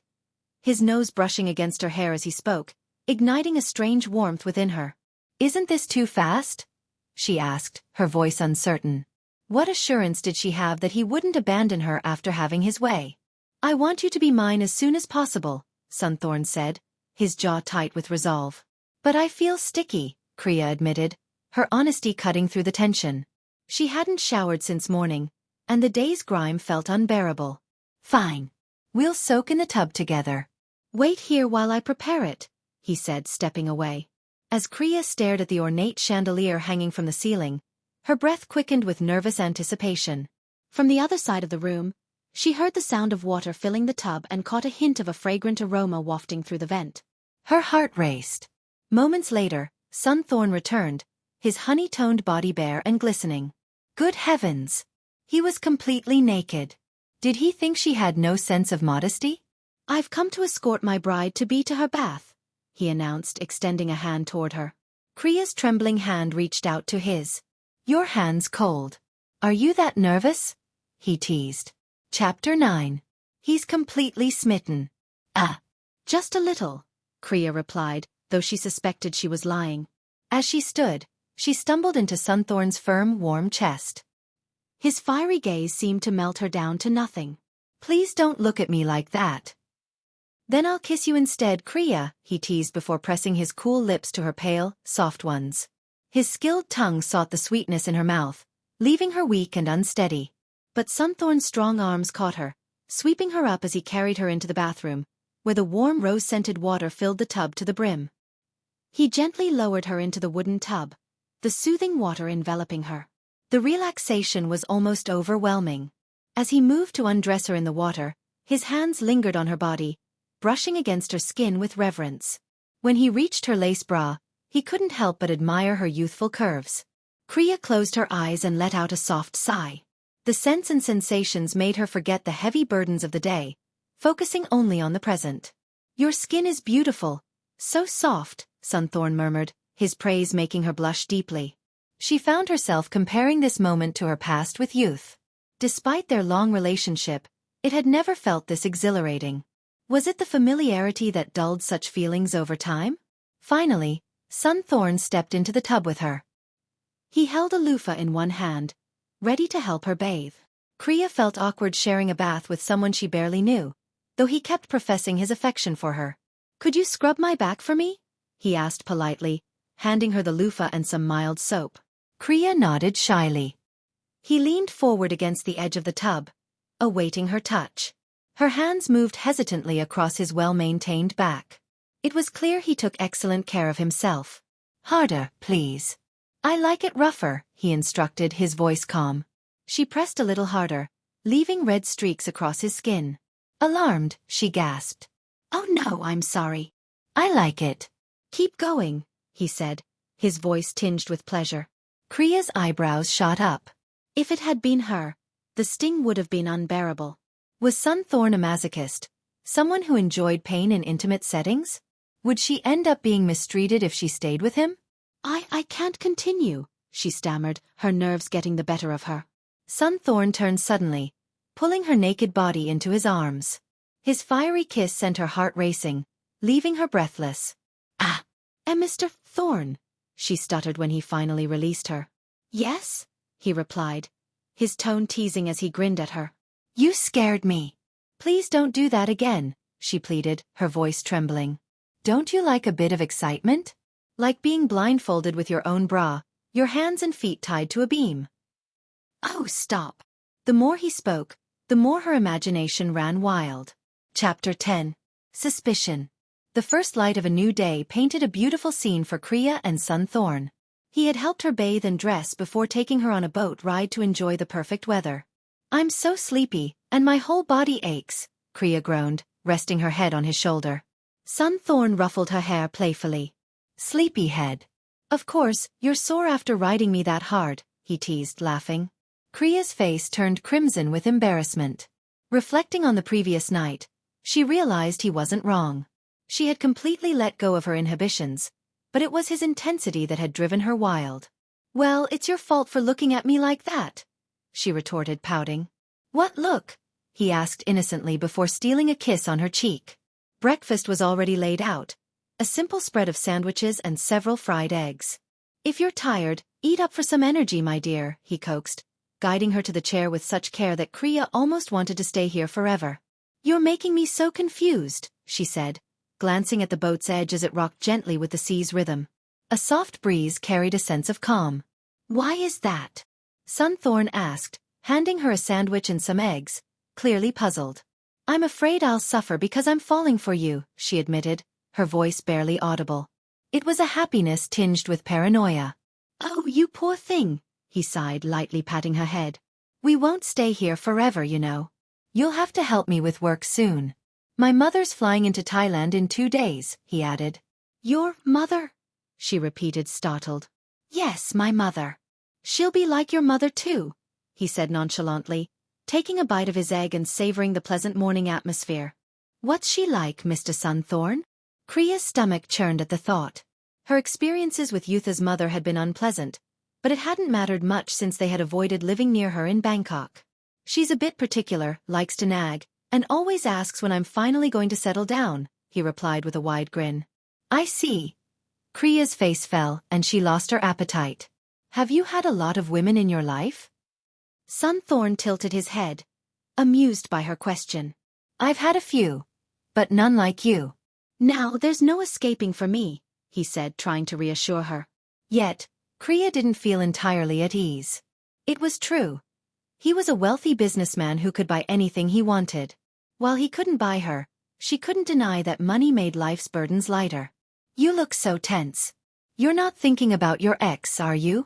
his nose brushing against her hair as he spoke, igniting a strange warmth within her. Isn't this too fast? She asked, her voice uncertain. What assurance did she have that he wouldn't abandon her after having his way? I want you to be mine as soon as possible, Sunthorn said, his jaw tight with resolve. But I feel sticky, Kriya admitted, her honesty cutting through the tension. She hadn't showered since morning, and the day's grime felt unbearable. Fine. We'll soak in the tub together. Wait here while I prepare it, he said, stepping away. As Kriya stared at the ornate chandelier hanging from the ceiling, her breath quickened with nervous anticipation. From the other side of the room, she heard the sound of water filling the tub and caught a hint of a fragrant aroma wafting through the vent. Her heart raced. Moments later, Sunthorn returned, his honey-toned body bare and glistening. Good heavens! He was completely naked. Did he think she had no sense of modesty? I've come to escort my bride-to-be to her bath, he announced, extending a hand toward her. Kriya's trembling hand reached out to his. Your hand's cold. Are you that nervous? He teased. Chapter 9. He's completely smitten. Just a little, Kriya replied, though she suspected she was lying. As she stood, she stumbled into Sunthorn's firm, warm chest. His fiery gaze seemed to melt her down to nothing. Please don't look at me like that. Then I'll kiss you instead, Kriya, he teased before pressing his cool lips to her pale, soft ones. His skilled tongue sought the sweetness in her mouth, leaving her weak and unsteady. But Sunthorn's strong arms caught her, sweeping her up as he carried her into the bathroom, where the warm rose-scented water filled the tub to the brim. He gently lowered her into the wooden tub, the soothing water enveloping her. The relaxation was almost overwhelming. As he moved to undress her in the water, his hands lingered on her body, brushing against her skin with reverence. When he reached her lace bra, he couldn't help but admire her youthful curves. Kriya closed her eyes and let out a soft sigh. The scents and sensations made her forget the heavy burdens of the day, focusing only on the present. Your skin is beautiful, so soft, Sunthorn murmured, his praise making her blush deeply. She found herself comparing this moment to her past with youth. Despite their long relationship, it had never felt this exhilarating. Was it the familiarity that dulled such feelings over time? Finally, Sunthorn stepped into the tub with her. He held a loofah in one hand, ready to help her bathe. Kriya felt awkward sharing a bath with someone she barely knew, though he kept professing his affection for her. Could you scrub my back for me? He asked politely, handing her the loofah and some mild soap. Kriya nodded shyly. He leaned forward against the edge of the tub, awaiting her touch. Her hands moved hesitantly across his well-maintained back. It was clear he took excellent care of himself. Harder, please. I like it rougher, he instructed, his voice calm. She pressed a little harder, leaving red streaks across his skin. Alarmed, she gasped. Oh no, I'm sorry. I like it. Keep going, he said, his voice tinged with pleasure. Kriya's eyebrows shot up. If it had been her, the sting would have been unbearable. Was Sunthorn a masochist, someone who enjoyed pain in intimate settings? Would she end up being mistreated if she stayed with him? I can't continue, she stammered, her nerves getting the better of her. Sunthorn turned suddenly, pulling her naked body into his arms. His fiery kiss sent her heart racing, leaving her breathless. Mr. Thorn, she stuttered when he finally released her. Yes, he replied, his tone teasing as he grinned at her. You scared me. Please don't do that again, she pleaded, her voice trembling. Don't you like a bit of excitement? Like being blindfolded with your own bra, your hands and feet tied to a beam. Oh, stop. The more he spoke, the more her imagination ran wild. Chapter 10. Suspicion. The first light of a new day painted a beautiful scene for Kriya and Sunthorn. He had helped her bathe and dress before taking her on a boat ride to enjoy the perfect weather. I'm so sleepy, and my whole body aches, Kriya groaned, resting her head on his shoulder. Sunthorn ruffled her hair playfully. Sleepyhead. Of course, you're sore after riding me that hard, he teased, laughing. Kriya's face turned crimson with embarrassment. Reflecting on the previous night, she realized he wasn't wrong. She had completely let go of her inhibitions, but it was his intensity that had driven her wild. Well, it's your fault for looking at me like that, she retorted, pouting. What look? He asked innocently before stealing a kiss on her cheek. Breakfast was already laid out, a simple spread of sandwiches and several fried eggs. If you're tired, eat up for some energy, my dear, he coaxed, guiding her to the chair with such care that Kriya almost wanted to stay here forever. You're making me so confused, she said, glancing at the boat's edge as it rocked gently with the sea's rhythm. A soft breeze carried a sense of calm. Why is that? Sunthorn asked, handing her a sandwich and some eggs, clearly puzzled. I'm afraid I'll suffer because I'm falling for you, she admitted, her voice barely audible. It was a happiness tinged with paranoia. Oh, you poor thing, he sighed, lightly patting her head. We won't stay here forever, you know. You'll have to help me with work soon. My mother's flying into Thailand in 2 days, he added. Your mother? She repeated, startled. Yes, my mother. She'll be like your mother too, he said nonchalantly, taking a bite of his egg and savoring the pleasant morning atmosphere. What's she like, Mr. Sunthorn? Kriya's stomach churned at the thought. Her experiences with Yutha's mother had been unpleasant, but it hadn't mattered much since they had avoided living near her in Bangkok. She's a bit particular, likes to nag, and always asks when I'm finally going to settle down, he replied with a wide grin. I see. Kriya's face fell, and she lost her appetite. Have you had a lot of women in your life? Sunthorn tilted his head, amused by her question. I've had a few, but none like you. Now there's no escaping for me, he said, trying to reassure her. Yet, Kriya didn't feel entirely at ease. It was true. He was a wealthy businessman who could buy anything he wanted. While he couldn't buy her, she couldn't deny that money made life's burdens lighter. You look so tense. You're not thinking about your ex, are you?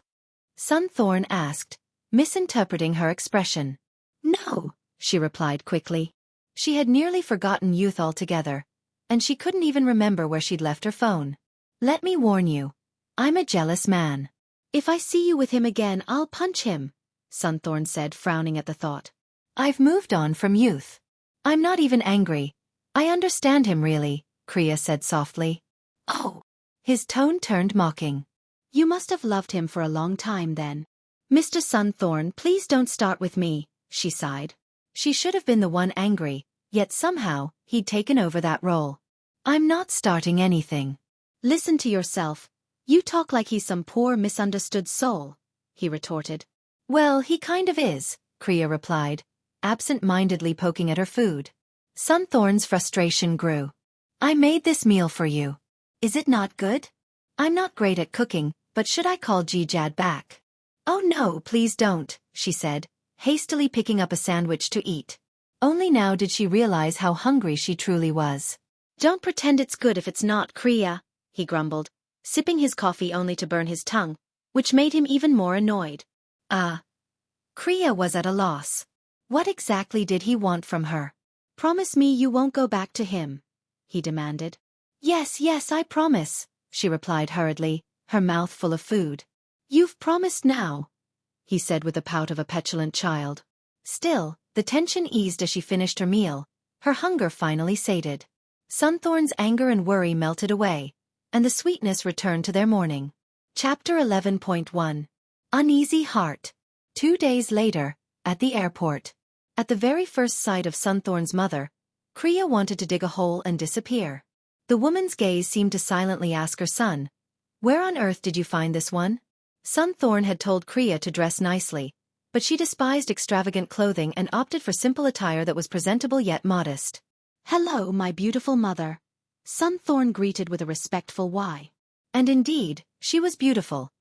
Sunthorn asked, misinterpreting her expression. No, she replied quickly. She had nearly forgotten youth altogether, and she couldn't even remember where she'd left her phone. Let me warn you, I'm a jealous man. If I see you with him again, I'll punch him, Sunthorn said, frowning at the thought. I've moved on from youth. I'm not even angry. I understand him really, Kriya said softly. Oh. His tone turned mocking. You must have loved him for a long time then. Mr. Sunthorn, please don't start with me, she sighed. She should have been the one angry, yet somehow, he'd taken over that role. I'm not starting anything. Listen to yourself. You talk like he's some poor misunderstood soul, he retorted. Well, he kind of is, Kriya replied, absent-mindedly poking at her food. Sunthorn's frustration grew. I made this meal for you. Is it not good? I'm not great at cooking, but should I call Jijad back? Oh no, please don't, she said, hastily picking up a sandwich to eat. Only now did she realize how hungry she truly was. Don't pretend it's good if it's not, Kriya, he grumbled, sipping his coffee only to burn his tongue, which made him even more annoyed. Kriya was at a loss. What exactly did he want from her? Promise me you won't go back to him, he demanded. Yes, I promise, she replied hurriedly, her mouth full of food. You've promised now, he said with the pout of a petulant child. Still, the tension eased as she finished her meal, her hunger finally sated. Sunthorn's anger and worry melted away, and the sweetness returned to their morning. Chapter 11.1 Uneasy Heart. 2 days later, at the airport. At the very first sight of Sunthorn's mother, Kriya wanted to dig a hole and disappear. The woman's gaze seemed to silently ask her son, where on earth did you find this one? Sunthorn had told Kriya to dress nicely, but she despised extravagant clothing and opted for simple attire that was presentable yet modest. Hello, my beautiful mother, Sunthorn greeted with a respectful "Why?" And indeed, she was beautiful.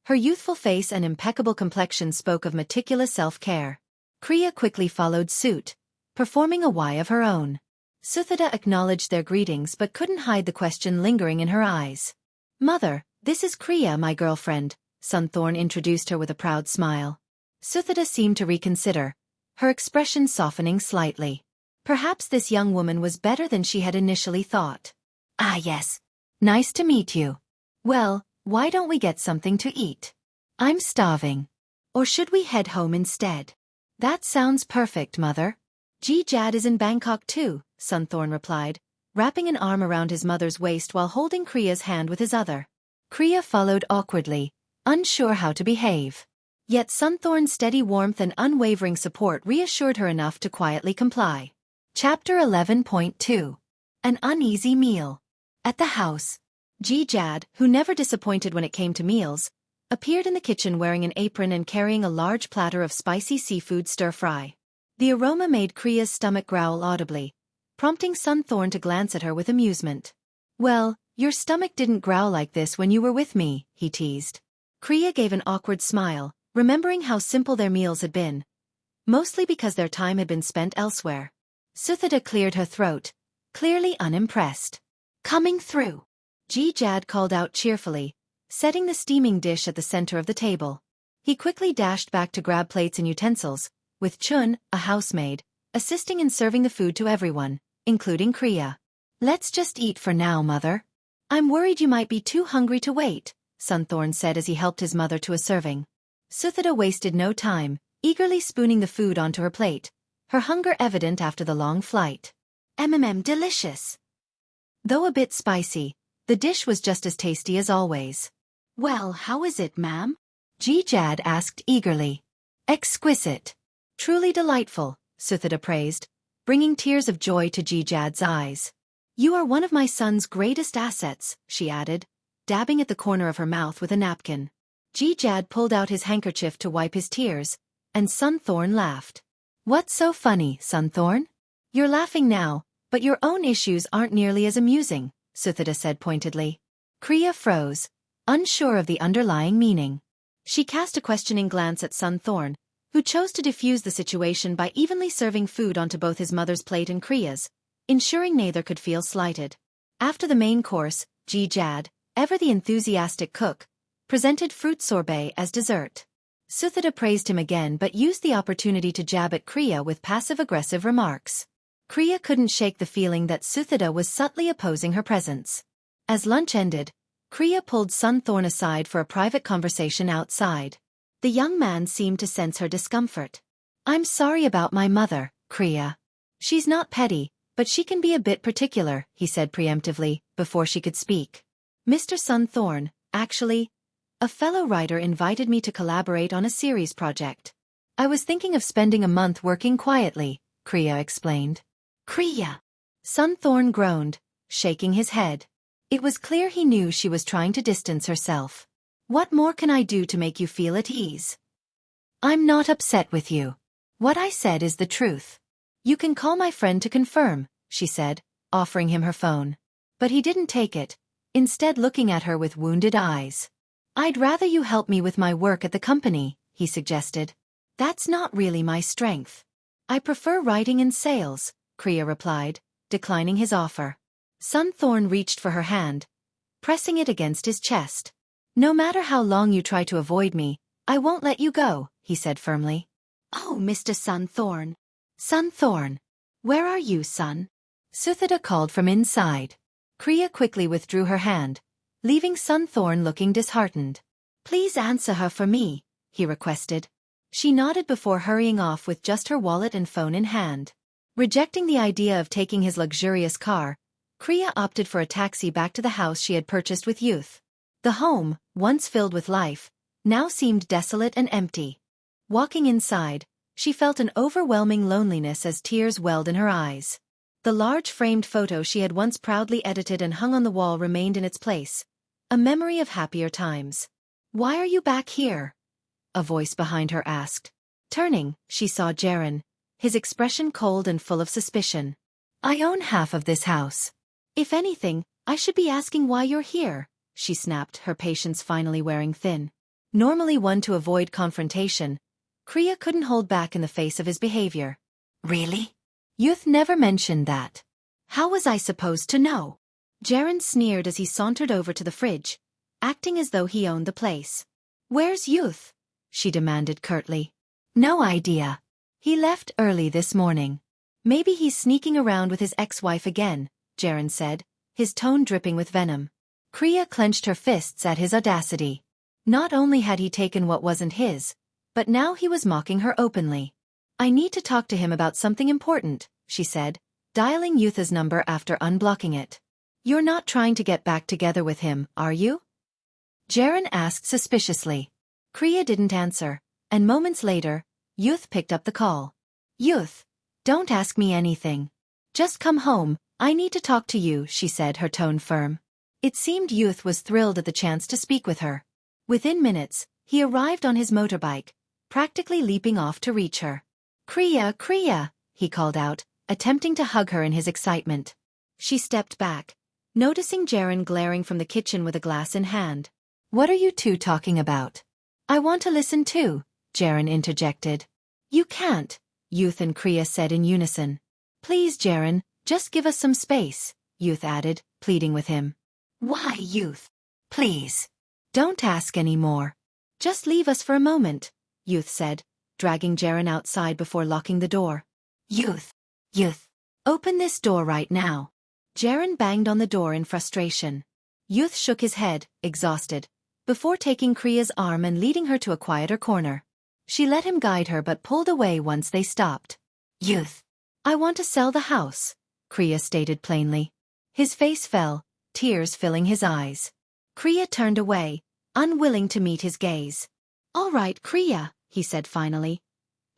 Her youthful face and impeccable complexion spoke of meticulous self-care. Kriya quickly followed suit, performing a "Why?" of her own. Sunthorn acknowledged their greetings but couldn't hide the question lingering in her eyes. Mother, this is Kriya, my girlfriend, Sunthorn introduced her with a proud smile. Sunthorn seemed to reconsider, her expression softening slightly. Perhaps this young woman was better than she had initially thought. Ah yes. Nice to meet you. Well, why don't we get something to eat? I'm starving. Or should we head home instead? That sounds perfect, Mother. Jijad is in Bangkok too, Sunthorn replied, wrapping an arm around his mother's waist while holding Kriya's hand with his other. Kriya followed awkwardly, unsure how to behave. Yet Sunthorn's steady warmth and unwavering support reassured her enough to quietly comply. Chapter 11.2 An Uneasy Meal. At the house, Jijad, who never disappointed when it came to meals, appeared in the kitchen wearing an apron and carrying a large platter of spicy seafood stir-fry. The aroma made Kriya's stomach growl audibly, prompting Sunthorn to glance at her with amusement. Well, your stomach didn't growl like this when you were with me, he teased. Kriya gave an awkward smile, remembering how simple their meals had been, mostly because their time had been spent elsewhere. Sunthorn cleared her throat, clearly unimpressed. Coming through, Jijad called out cheerfully, setting the steaming dish at the center of the table. He quickly dashed back to grab plates and utensils, with Chun, a housemaid, assisting in serving the food to everyone, including Kriya. Let's just eat for now, Mother. I'm worried you might be too hungry to wait, Sunthorn said as he helped his mother to a serving. Sunthorn wasted no time, eagerly spooning the food onto her plate, her hunger evident after the long flight. Delicious. Though a bit spicy, the dish was just as tasty as always. "Well, how is it, ma'am?" Jad asked eagerly. "Exquisite. Truly delightful," Sunthorn praised, bringing tears of joy to Jad's eyes. "You are one of my son's greatest assets," she added, dabbing at the corner of her mouth with a napkin. Jad pulled out his handkerchief to wipe his tears, and Sunthorn laughed. "What's so funny, Sunthorn? You're laughing now, but your own issues aren't nearly as amusing," Sunthorn said pointedly. Kriya froze, unsure of the underlying meaning. She cast a questioning glance at Sunthorn, who chose to diffuse the situation by evenly serving food onto both his mother's plate and Kriya's, ensuring neither could feel slighted. After the main course, Jad, ever the enthusiastic cook, presented fruit sorbet as dessert. Sunthorn praised him again but used the opportunity to jab at Kriya with passive-aggressive remarks. Kriya couldn't shake the feeling that Sunthorn was subtly opposing her presence. As lunch ended, Kriya pulled Sunthorn aside for a private conversation outside. The young man seemed to sense her discomfort. "I'm sorry about my mother, Kriya. She's not petty, but she can be a bit particular," he said preemptively, before she could speak. "Mr. Sunthorn, actually, a fellow writer invited me to collaborate on a series project. I was thinking of spending a month working quietly," Kriya explained. "Kriya!" Sunthorn groaned, shaking his head. It was clear he knew she was trying to distance herself. "What more can I do to make you feel at ease?" "I'm not upset with you. What I said is the truth. You can call my friend to confirm," she said, offering him her phone. But he didn't take it, instead looking at her with wounded eyes. "I'd rather you help me with my work at the company," he suggested. "That's not really my strength. I prefer writing and sales," Kriya replied, declining his offer. Sunthorn reached for her hand, pressing it against his chest. "No matter how long you try to avoid me, I won't let you go," he said firmly. "Oh, Mr. Sunthorn. Sunthorn. Where are you, son?" Sunthorn called from inside. Kriya quickly withdrew her hand, leaving Sunthorn looking disheartened. "Please answer her for me," he requested. She nodded before hurrying off with just her wallet and phone in hand. Rejecting the idea of taking his luxurious car, Kriya opted for a taxi back to the house she had purchased with youth. The home, once filled with life, now seemed desolate and empty. Walking inside, she felt an overwhelming loneliness as tears welled in her eyes. The large framed photo she had once proudly edited and hung on the wall remained in its place, a memory of happier times. "Why are you back here?" a voice behind her asked. Turning, she saw Jaren, his expression cold and full of suspicion. "I own half of this house. If anything, I should be asking why you're here," she snapped, her patience finally wearing thin. Normally one to avoid confrontation, Kriya couldn't hold back in the face of his behavior. "Really? Youth never mentioned that. How was I supposed to know?" Jaren sneered as he sauntered over to the fridge, acting as though he owned the place. "Where's Youth?" she demanded curtly. "No idea. He left early this morning. Maybe he's sneaking around with his ex-wife again," Jaren said, his tone dripping with venom. Kriya clenched her fists at his audacity. Not only had he taken what wasn't his, but now he was mocking her openly. "I need to talk to him about something important," she said, dialing Yutha's number after unblocking it. "You're not trying to get back together with him, are you?" Jaren asked suspiciously. Kriya didn't answer, and moments later, Youth picked up the call. "Youth, don't ask me anything. Just come home, I need to talk to you," she said, her tone firm. It seemed Youth was thrilled at the chance to speak with her. Within minutes, he arrived on his motorbike, practically leaping off to reach her. "Kriya, Kriya," he called out, attempting to hug her in his excitement. She stepped back, noticing Jaren glaring from the kitchen with a glass in hand. "What are you two talking about?" "I want to listen too," Jaren interjected. "You can't," Youth and Kriya said in unison. "Please, Jaren, just give us some space," Youth added, pleading with him. "Why, Youth? Please. Don't ask any more. Just leave us for a moment," Youth said, dragging Jaren outside before locking the door. "Youth. Youth. Open this door right now." Jaren banged on the door in frustration. Youth shook his head, exhausted, before taking Kriya's arm and leading her to a quieter corner. She let him guide her but pulled away once they stopped. "Youth. I want to sell the house," Kriya stated plainly. His face fell, tears filling his eyes. Kriya turned away, unwilling to meet his gaze. "All right, Kriya," he said finally,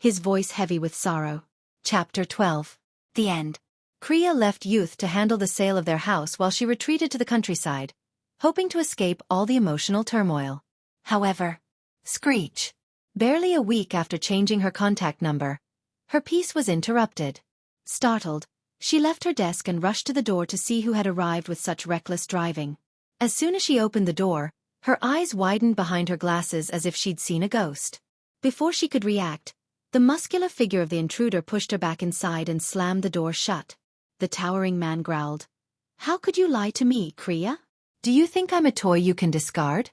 his voice heavy with sorrow. Chapter 12. The End. Kriya left Youth to handle the sale of their house while she retreated to the countryside, hoping to escape all the emotional turmoil. However, screech. Barely a week after changing her contact number, her peace was interrupted. Startled, she left her desk and rushed to the door to see who had arrived with such reckless driving. As soon as she opened the door, her eyes widened behind her glasses as if she'd seen a ghost. Before she could react, the muscular figure of the intruder pushed her back inside and slammed the door shut. The towering man growled, "How could you lie to me, Kriya? Do you think I'm a toy you can discard?"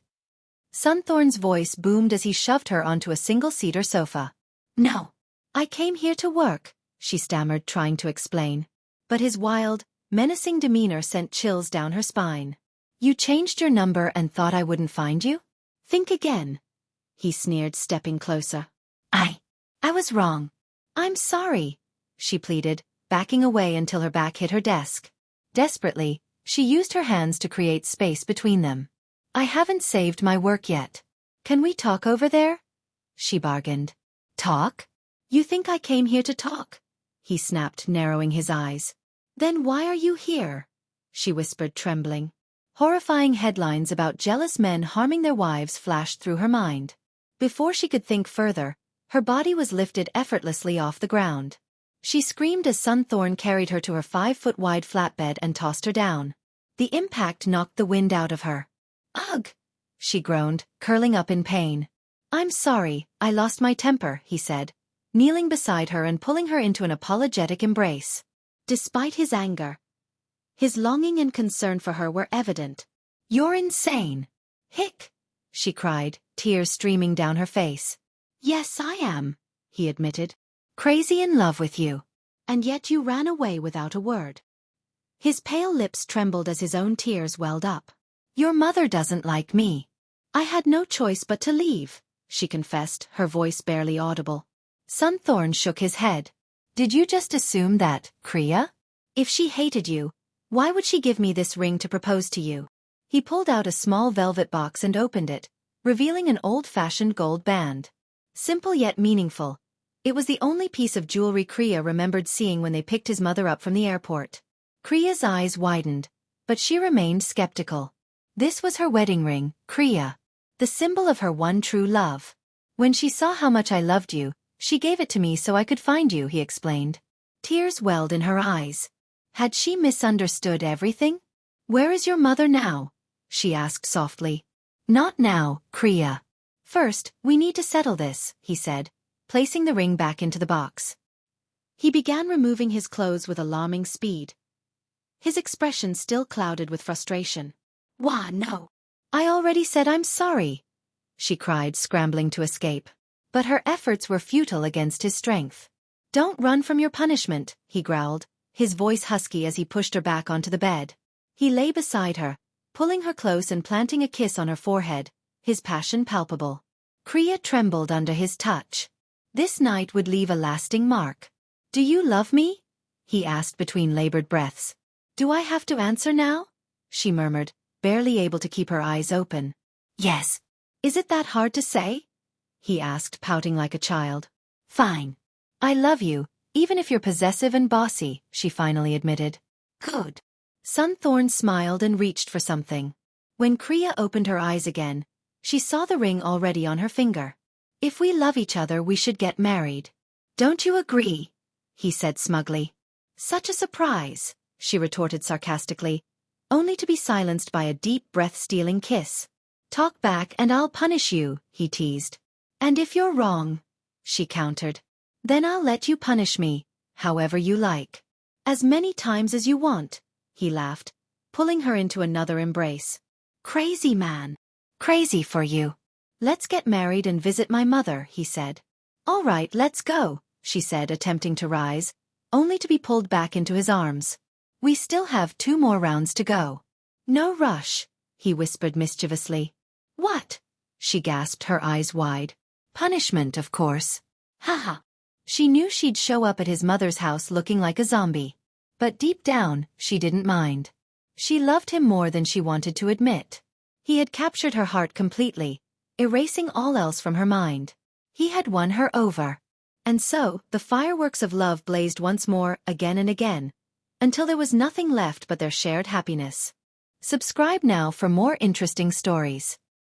Sunthorn's voice boomed as he shoved her onto a single-seater sofa. "No. I came here to work," she stammered, trying to explain. But his wild, menacing demeanor sent chills down her spine. "You changed your number and thought I wouldn't find you? Think again," he sneered, stepping closer. I was wrong. "I'm sorry," she pleaded, backing away until her back hit her desk. Desperately, she used her hands to create space between them. "I haven't saved my work yet. Can we talk over there?" she bargained. "Talk? You think I came here to talk?" he snapped, narrowing his eyes. "Then why are you here?" she whispered, trembling. Horrifying headlines about jealous men harming their wives flashed through her mind. Before she could think further, her body was lifted effortlessly off the ground. She screamed as Sunthorn carried her to her 5-foot-wide flatbed and tossed her down. The impact knocked the wind out of her. "Ugh!" she groaned, curling up in pain. "I'm sorry, I lost my temper," he said, kneeling beside her and pulling her into an apologetic embrace. Despite his anger, his longing and concern for her were evident. "You're insane!" "Hick!" she cried, tears streaming down her face. "Yes, I am," he admitted. "Crazy in love with you. And yet you ran away without a word." His pale lips trembled as his own tears welled up. "Your mother doesn't like me. I had no choice but to leave," she confessed, her voice barely audible. Sunthorn shook his head. "Did you just assume that, Kriya? If she hated you, why would she give me this ring to propose to you?" He pulled out a small velvet box and opened it, revealing an old-fashioned gold band. Simple yet meaningful, it was the only piece of jewelry Kriya remembered seeing when they picked his mother up from the airport. Kriya's eyes widened, but she remained skeptical. This was her wedding ring, Kriya, the symbol of her one true love. "When she saw how much I loved you, she gave it to me so I could find you," he explained. Tears welled in her eyes. Had she misunderstood everything? "Where is your mother now?" she asked softly. "Not now, Kriya. First, we need to settle this," he said, placing the ring back into the box. He began removing his clothes with alarming speed, his expression still clouded with frustration. "Why, no. I already said I'm sorry," she cried, scrambling to escape. But her efforts were futile against his strength. "Don't run from your punishment," he growled, his voice husky as he pushed her back onto the bed. He lay beside her, pulling her close and planting a kiss on her forehead, his passion palpable. Kriya trembled under his touch. This night would leave a lasting mark. "Do you love me?" he asked between labored breaths. "Do I have to answer now?" she murmured, barely able to keep her eyes open. "Yes." "Is it that hard to say?" he asked, pouting like a child. "Fine. I love you, even if you're possessive and bossy," she finally admitted. "Good." Sunthorn smiled and reached for something. When Kriya opened her eyes again, she saw the ring already on her finger. "If we love each other, we should get married. Don't you agree?" he said smugly. "Such a surprise," she retorted sarcastically, only to be silenced by a deep breath-stealing kiss. "Talk back and I'll punish you," he teased. "And if you're wrong," she countered, "then I'll let you punish me, however you like. As many times as you want," he laughed, pulling her into another embrace. "Crazy man. Crazy for you. Let's get married and visit my mother," he said. "All right, let's go," she said, attempting to rise, only to be pulled back into his arms. "We still have 2 more rounds to go." "No rush," he whispered mischievously. "What?" she gasped, her eyes wide. "Punishment, of course." Haha. She knew she'd show up at his mother's house looking like a zombie. But deep down, she didn't mind. She loved him more than she wanted to admit. He had captured her heart completely, erasing all else from her mind. He had won her over. And so, the fireworks of love blazed once more, again and again, until there was nothing left but their shared happiness. Subscribe now for more interesting stories.